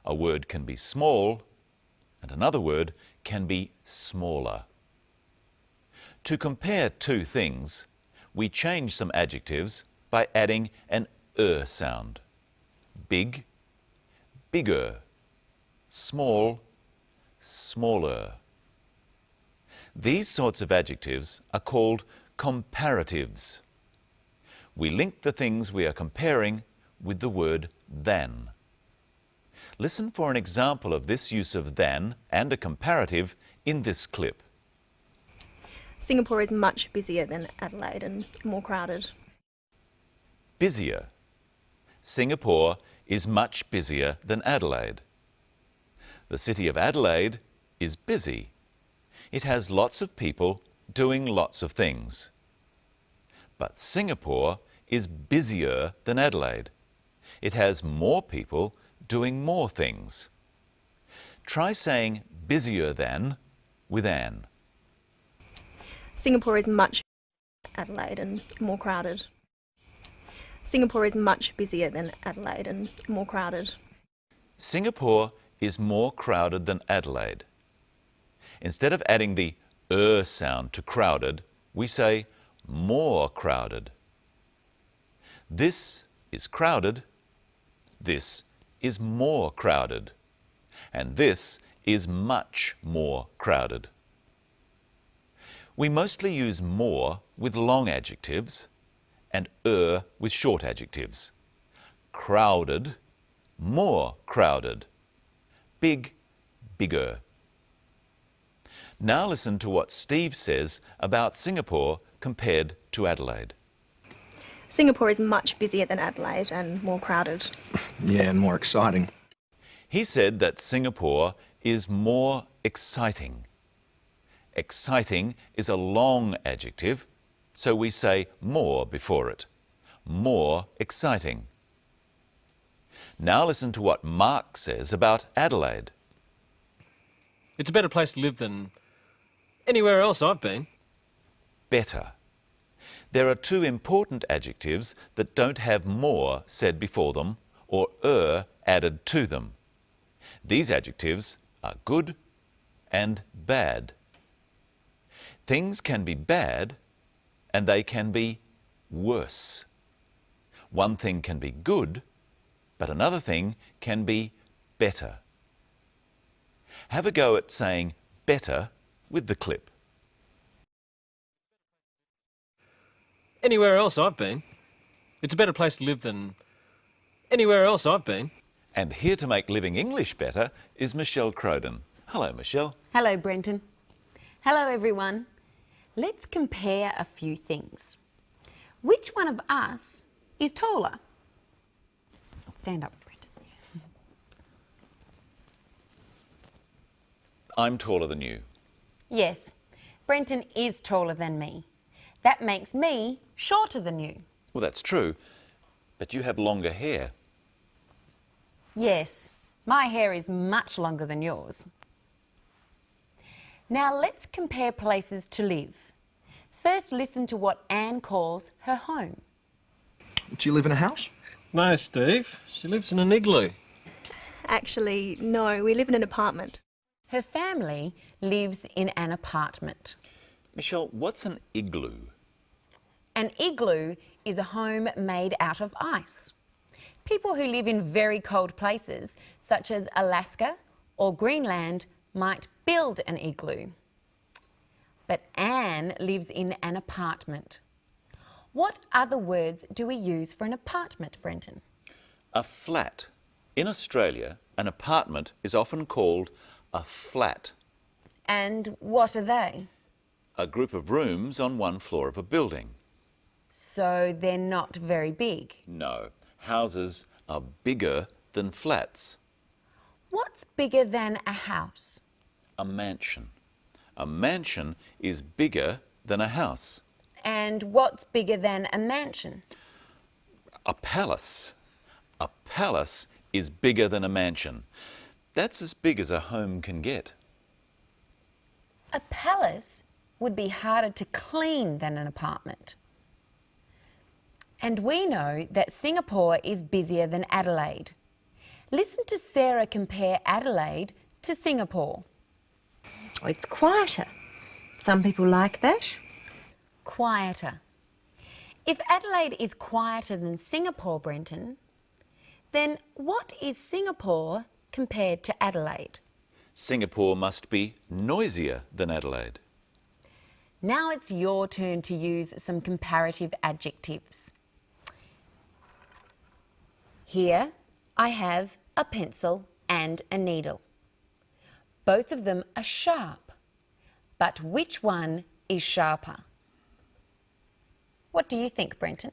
A word can be small, and another word can be smaller. To compare two things, we change some adjectives by adding an sound. Big, bigger. Small, smaller. These sorts of adjectives are called comparatives. We link the things we are comparing with the word than. Listen for an example of this use of than and a comparative in this clip. Singapore is much busier than Adelaide and more crowded. Busier. Singapore is much busier than Adelaide. The city of Adelaide is busy. It has lots of people doing lots of things. But Singapore is busier than Adelaide. It has more people doing more things. Try saying busier than with an. Singapore is much busier than Adelaide and more crowded. Singapore is much busier than Adelaide and more crowded. Singapore is more crowded than Adelaide. Instead of adding the sound to crowded, we say more crowded. This is crowded, this is more crowded, and this is much more crowded. We mostly use more with long adjectives and with short adjectives. Crowded, more crowded. Big, bigger. Now listen to what Steve says about Singapore compared to Adelaide. Singapore is much busier than Adelaide and more crowded. Yeah, and more exciting. He said that Singapore is more exciting. Exciting is a long adjective, so we say more before it. More exciting. Now listen to what Mark says about Adelaide. It's a better place to live than anywhere else I've been. Better. There are two important adjectives that don't have more said before them or added to them. These adjectives are good and bad. Things can be bad and they can be worse. One thing can be good, but another thing can be better. Have a go at saying better with the clip. Anywhere else I've been. It's a better place to live than anywhere else I've been. And here to make living English better is Michelle Crowden. Hello, Michelle. Hello, Brenton. Hello, everyone. Let's compare a few things. Which one of us is taller? Stand up, Brenton. I'm taller than you. Yes, Brenton is taller than me. That makes me shorter than you. Well, that's true, but you have longer hair. Yes, my hair is much longer than yours. Now let's compare places to live. First, listen to what Anne calls her home. Do you live in a house? No, Steve. She lives in an igloo. Actually, no, we live in an apartment. Her family lives in an apartment. Michelle, what's an igloo? An igloo is a home made out of ice. People who live in very cold places, such as Alaska or Greenland, might build an igloo. But Anne lives in an apartment. What other words do we use for an apartment, Brenton? A flat. In Australia, an apartment is often called a flat. And what are they? A group of rooms on one floor of a building. So they're not very big? No. Houses are bigger than flats. What's bigger than a house? A mansion. A mansion is bigger than a house. And what's bigger than a mansion? A palace. A palace is bigger than a mansion. That's as big as a home can get. A palace would be harder to clean than an apartment. And we know that Singapore is busier than Adelaide. Listen to Sarah compare Adelaide to Singapore. It's quieter. Some people like that. Quieter. If Adelaide is quieter than Singapore, Brenton, then what is Singapore compared to Adelaide? Singapore must be noisier than Adelaide. Now it's your turn to use some comparative adjectives. Here I have a pencil and a needle. Both of them are sharp, but which one is sharper? What do you think, Brenton?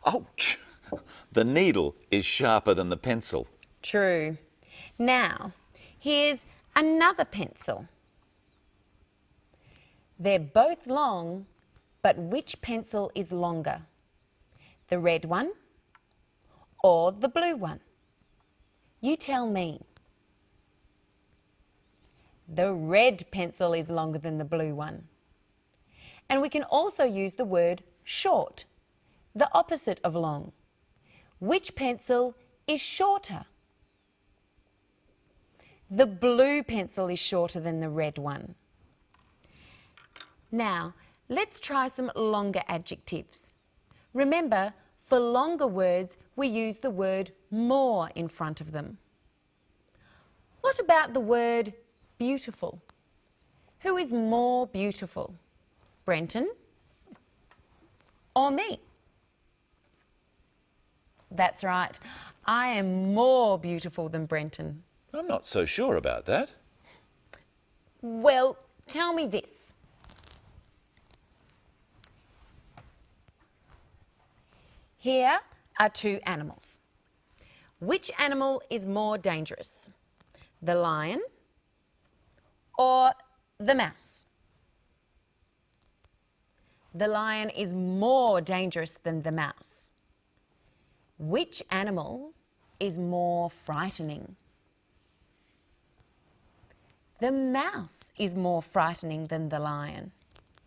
Ouch! The needle is sharper than the pencil. True. Now, here's another pencil. They're both long, but which pencil is longer? The red one or the blue one? You tell me. The red pencil is longer than the blue one. And we can also use the word short, the opposite of long. Which pencil is shorter? The blue pencil is shorter than the red one. Now, let's try some longer adjectives. Remember, for longer words, we use the word more in front of them. What about the word beautiful? Who is more beautiful? Brenton or me? That's right. I am more beautiful than Brenton. I'm not so sure about that. Well, tell me this. Here are two animals. Which animal is more dangerous? The lion or the mouse? The lion is more dangerous than the mouse. Which animal is more frightening? The mouse is more frightening than the lion.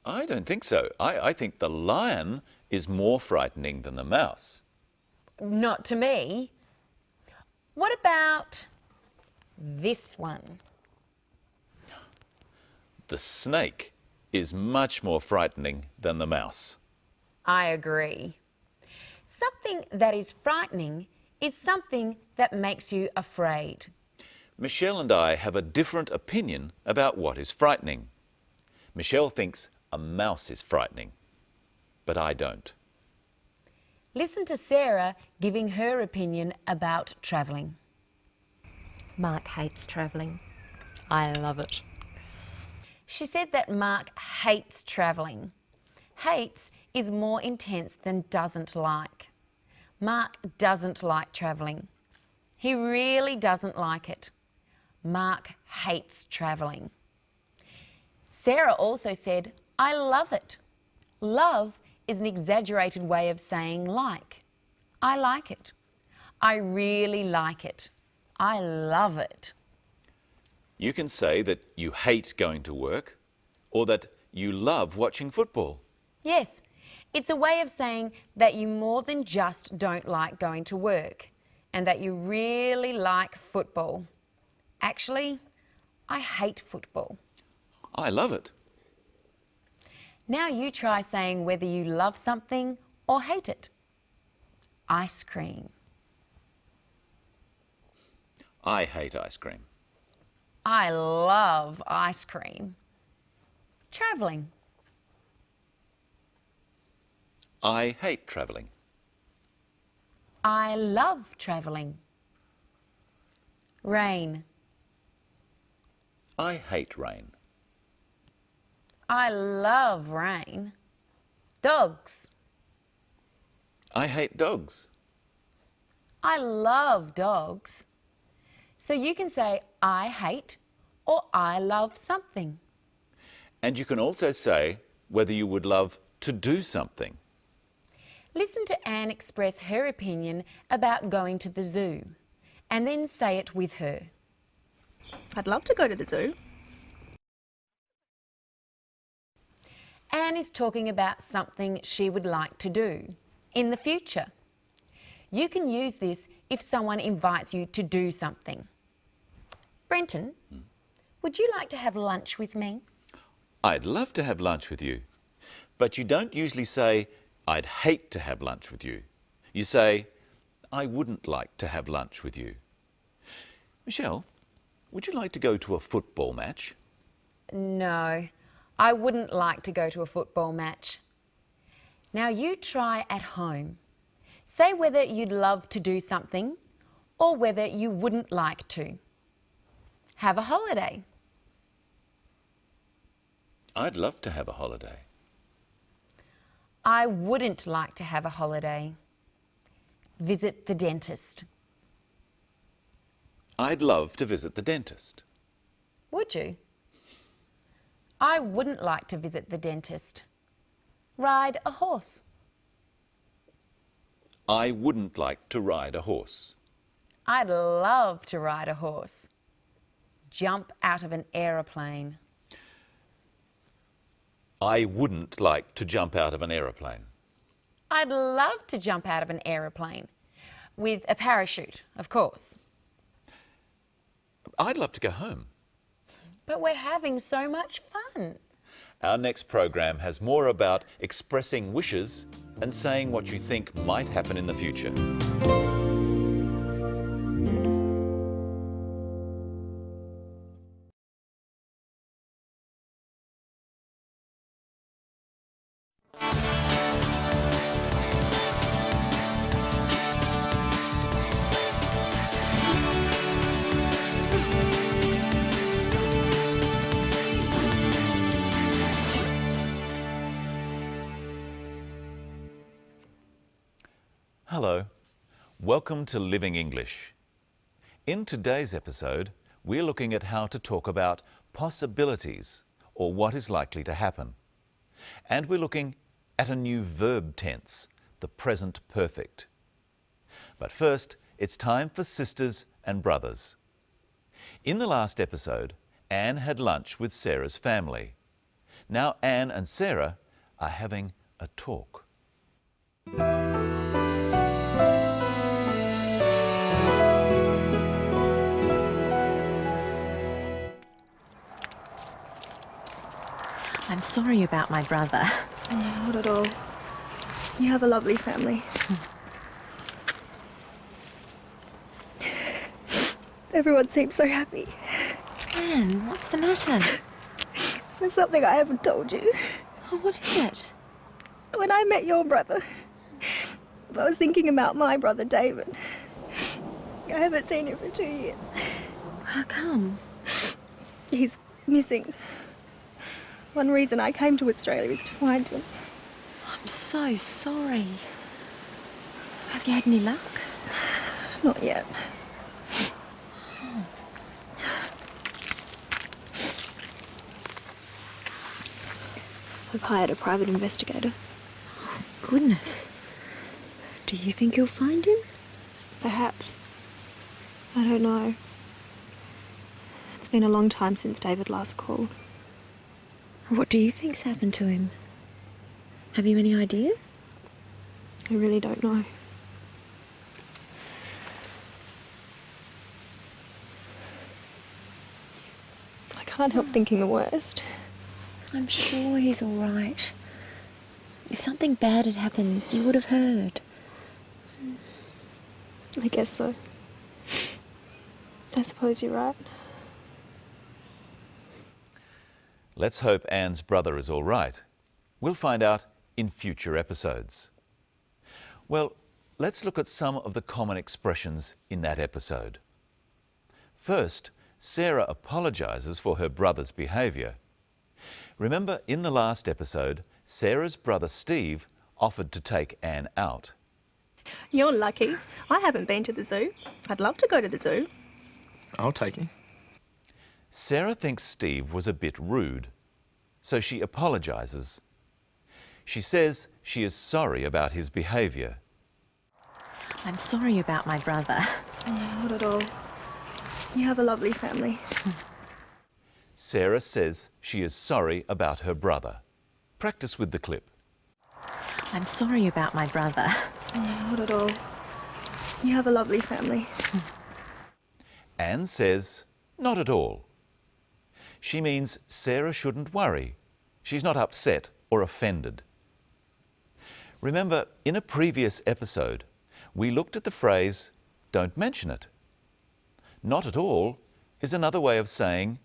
I don't think so. I think the lion is more frightening than the mouse. Not to me. What about this one? The snake is much more frightening than the mouse. I agree. Something that is frightening is something that makes you afraid. Michelle and I have a different opinion about what is frightening. Michelle thinks a mouse is frightening, but I don't. Listen to Sarah giving her opinion about travelling. Mark hates travelling. I love it. She said that Mark hates travelling. Hates is more intense than doesn't like. Mark doesn't like travelling. He really doesn't like it. Mark hates travelling. Sarah also said, I love it. Love is an exaggerated way of saying like. I like it. I really like it. I love it. You can say that you hate going to work or that you love watching football. Yes, it's a way of saying that you more than just don't like going to work and that you really like football. Actually, I hate football. I love it. Now you try saying whether you love something or hate it. Ice cream. I hate ice cream. I love ice cream. Travelling. I hate travelling. I love travelling. Rain. I hate rain. I love rain. Dogs. I hate dogs. I love dogs. So you can say I hate or I love something. And you can also say whether you would love to do something. Listen to Anne express her opinion about going to the zoo and then say it with her. I'd love to go to the zoo. Anne is talking about something she would like to do in the future. You can use this if someone invites you to do something. Brenton, would you like to have lunch with me? I'd love to have lunch with you. But you don't usually say, I'd hate to have lunch with you. You say, I wouldn't like to have lunch with you. Michelle, would you like to go to a football match? No, I wouldn't like to go to a football match. Now you try at home. Say whether you'd love to do something or whether you wouldn't like to. Have a holiday. I'd love to have a holiday. I wouldn't like to have a holiday. Visit the dentist. I'd love to visit the dentist. Would you? I wouldn't like to visit the dentist. Ride a horse. I wouldn't like to ride a horse. I'd love to ride a horse. Jump out of an aeroplane. I wouldn't like to jump out of an aeroplane. I'd love to jump out of an aeroplane. With a parachute, of course. I'd love to go home. But we're having so much fun. Our next program has more about expressing wishes and saying what you think might happen in the future. Hello, welcome to Living English. In today's episode, we're looking at how to talk about possibilities or what is likely to happen. And we're looking at a new verb tense, the present perfect. But first, it's time for sisters and brothers. In the last episode, Anne had lunch with Sarah's family. Now Anne and Sarah are having a talk. I'm sorry about my brother. Not at all. You have a lovely family. Everyone seems so happy. Anne, what's the matter? There's something I haven't told you. Oh, what is it? When I met your brother, I was thinking about my brother David. I haven't seen him for 2 years. How come? He's missing. One reason I came to Australia is to find him. I'm so sorry. Have you had any luck? Not yet. I've hired a private investigator. Oh, goodness. Do you think you'll find him? Perhaps. I don't know. It's been a long time since David last called. What do you think's happened to him? Have you any idea? I really don't know. I can't help thinking the worst. I'm sure he's all right. If something bad had happened, you would have heard. I guess so. I suppose you're right. Let's hope Anne's brother is all right. We'll find out in future episodes. Well, let's look at some of the common expressions in that episode. First, Sarah apologises for her brother's behaviour. Remember, in the last episode, Sarah's brother Steve offered to take Anne out. You're lucky. I haven't been to the zoo. I'd love to go to the zoo. I'll take him. Sarah thinks Steve was a bit rude, so she apologises. She says she is sorry about his behaviour. I'm sorry about my brother. Not at all. You have a lovely family. Sarah says she is sorry about her brother. Practice with the clip. I'm sorry about my brother. Not at all. You have a lovely family. Anne says, not at all. She means Sarah shouldn't worry. She's not upset or offended. Remember, in a previous episode, we looked at the phrase, don't mention it. Not at all is another way of saying,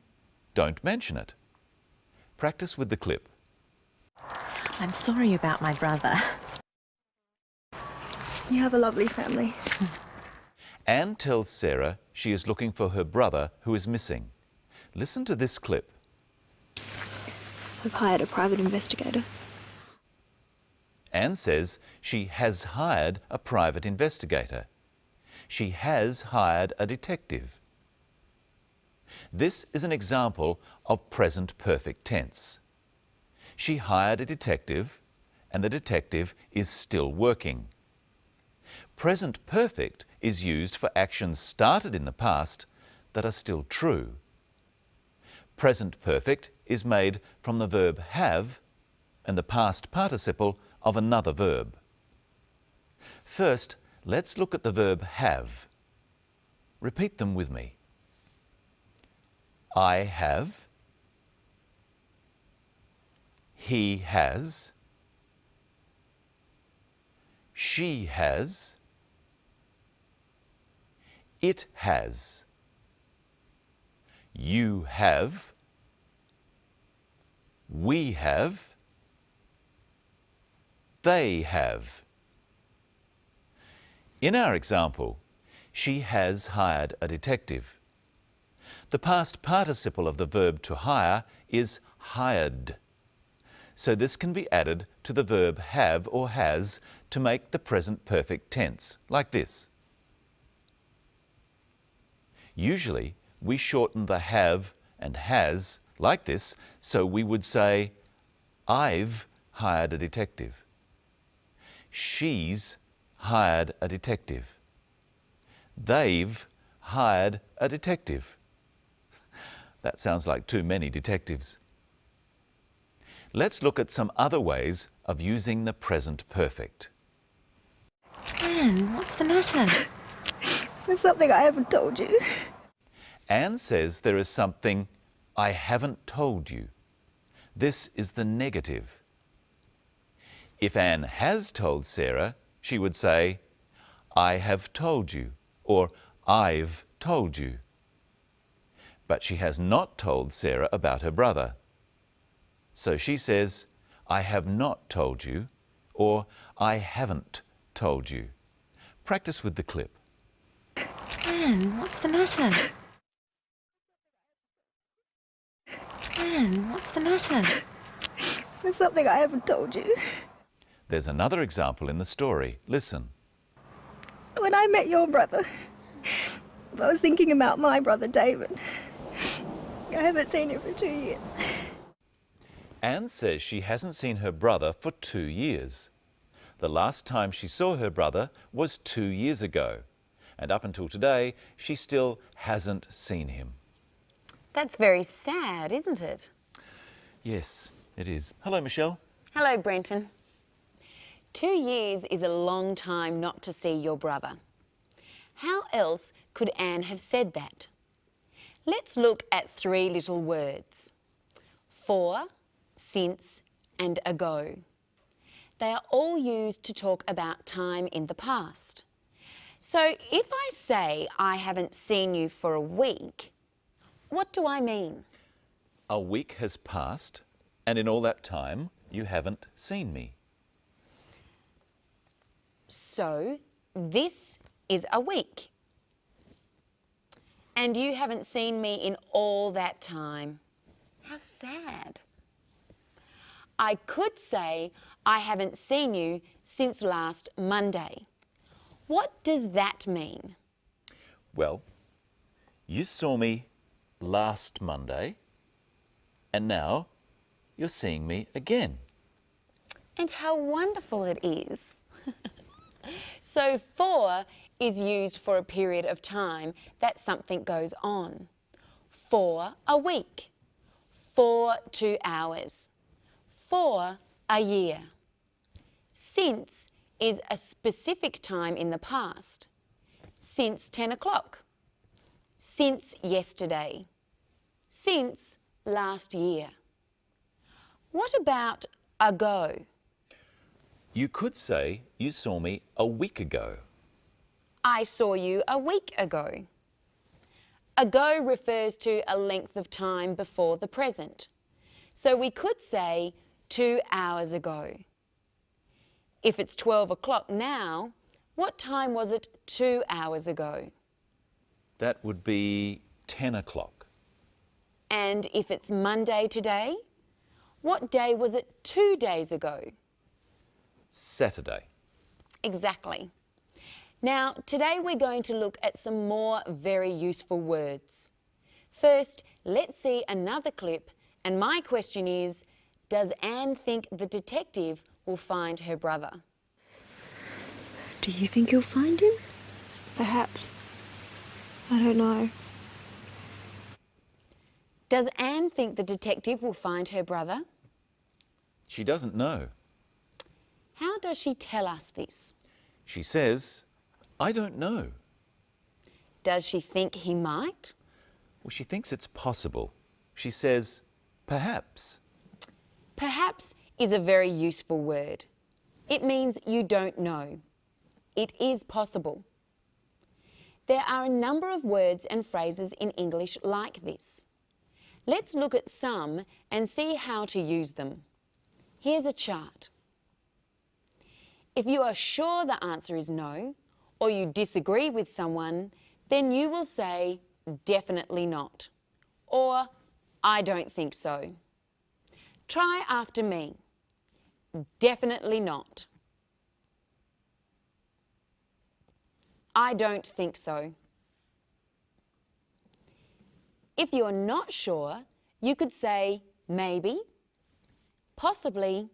don't mention it. Practice with the clip. I'm sorry about my brother. You have a lovely family. Anne tells Sarah she is looking for her brother who is missing. Listen to this clip. I've hired a private investigator. Anne says she has hired a private investigator. She has hired a detective. This is an example of present perfect tense. She hired a detective, and the detective is still working. Present perfect is used for actions started in the past that are still true. Present perfect is made from the verb have and the past participle of another verb. First, let's look at the verb have. Repeat them with me. I have. He has. She has. It has. You have. We have. They have. In our example, she has hired a detective. The past participle of the verb to hire is hired. So this can be added to the verb have or has to make the present perfect tense, like this. Usually, we shorten the have and has like this, so we would say, I've hired a detective. She's hired a detective. They've hired a detective. That sounds like too many detectives. Let's look at some other ways of using the present perfect. Anne, what's the matter? There's something I haven't told you. Anne says there is something I haven't told you. This is the negative. If Anne has told Sarah, she would say, I have told you, or I've told you. But she has not told Sarah about her brother. So she says, I have not told you, or I haven't told you. Practice with the clip. Anne, what's the matter? Anne, what's the matter? There's something I haven't told you. There's another example in the story. Listen. When I met your brother, I was thinking about my brother David. I haven't seen him for 2 years. Anne says she hasn't seen her brother for 2 years. The last time she saw her brother was 2 years ago. And up until today, she still hasn't seen him. That's very sad, isn't it? Yes, it is. Hello, Michelle. Hello, Brenton. 2 years is a long time not to see your brother. How else could Anne have said that? Let's look at 3 little words. For, since, and ago. They are all used to talk about time in the past. So if I say I haven't seen you for a week, what do I mean? A week has passed, and in all that time, you haven't seen me. So this is a week. And you haven't seen me in all that time. How sad. I could say I haven't seen you since last Monday. What does that mean? Well, you saw me last Monday, and now you're seeing me again. And how wonderful it is. So for is used for a period of time that something goes on. For a week. For 2 hours. For a year. Since is a specific time in the past. Since 10 o'clock. Since yesterday. Since last year. What about ago? You could say you saw me a week ago. I saw you a week ago. Ago refers to a length of time before the present. So we could say 2 hours ago. If it's 12 o'clock now, what time was it 2 hours ago? That would be 10 o'clock. And if it's Monday today, what day was it 2 days ago? Saturday. Exactly. Now, today we're going to look at some more very useful words. First, let's see another clip, and my question is, does Anne think the detective will find her brother? Do you think he'll find him? Perhaps. I don't know. Does Anne think the detective will find her brother? She doesn't know. How does she tell us this? She says, I don't know. Does she think he might? Well, she thinks it's possible. She says, perhaps. Perhaps is a very useful word. It means you don't know. It is possible. There are a number of words and phrases in English like this. Let's look at some and see how to use them. Here's a chart. If you are sure the answer is no, or you disagree with someone, then you will say, definitely not, or I don't think so. Try after me. Definitely not. I don't think so. If you're not sure, you could say maybe, possibly,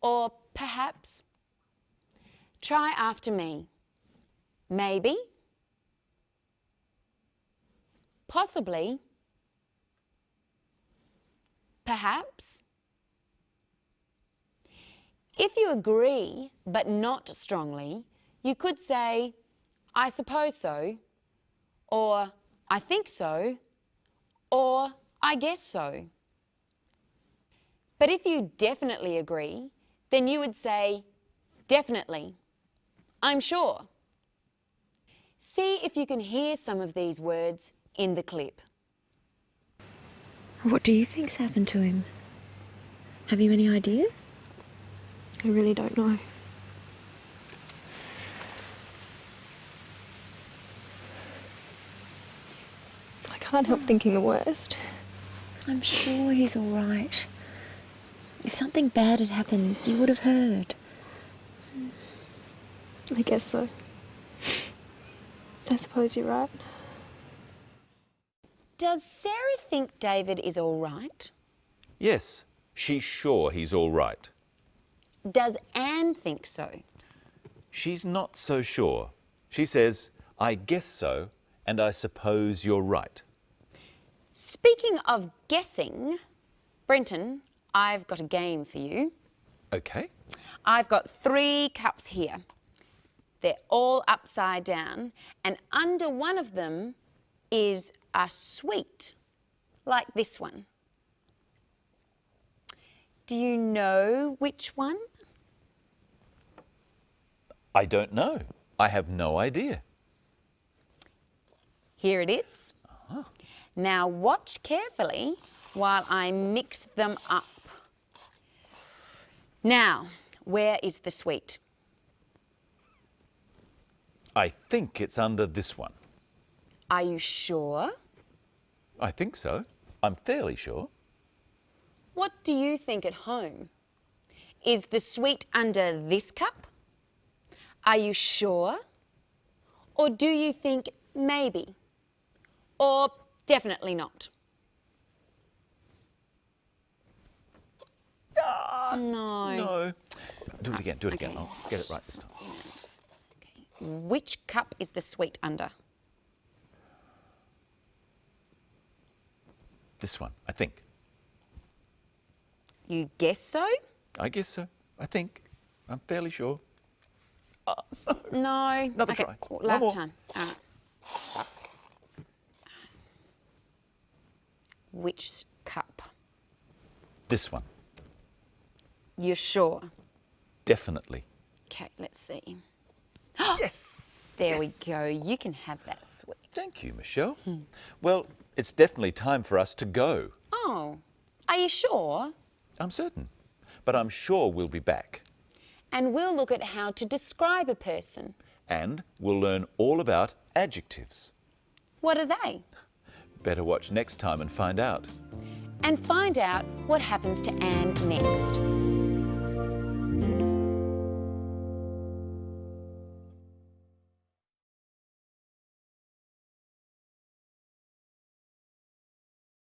or perhaps. Try after me. Maybe, possibly, perhaps. If you agree, but not strongly, you could say, I suppose so, or I think so, or I guess so. But if you definitely agree, then you would say, definitely, I'm sure. See if you can hear some of these words in the clip. What do you think's happened to him? Have you any idea? I really don't know. I can't help thinking the worst. I'm sure he's all right. If something bad had happened, you would have heard. I guess so. I suppose you're right. Does Sarah think David is all right? Yes, she's sure he's all right. Does Anne think so? She's not so sure. She says, I guess so, and I suppose you're right. Speaking of guessing, Brenton, I've got a game for you. Okay. I've got 3 cups here. They're all upside down, and under one of them is a sweet, like this one. Do you know which one? I don't know. I have no idea. Here it is. Now watch carefully while I mix them up. Now, where is the sweet? I think it's under this one. Are you sure? I think so. I'm fairly sure. What do you think at home? Is the sweet under this cup? Are you sure? Or do you think maybe? Or definitely not? No. No. Do it again, do it again. I'll get it right this time. Which cup is the sweet under? This one, I think. You guess so? I guess so. I think. I'm fairly sure. No. Another okay. try. Last One more. time. Which cup? This one. You're sure? Definitely. Okay, let's see. Yes! There we go. You can have that sweet. Thank you, Michelle. Well, it's definitely time for us to go. Oh, are you sure? I'm certain. But I'm sure we'll be back. And we'll look at how to describe a person. And we'll learn all about adjectives. What are they? Better watch next time and find out. And find out what happens to Anne next.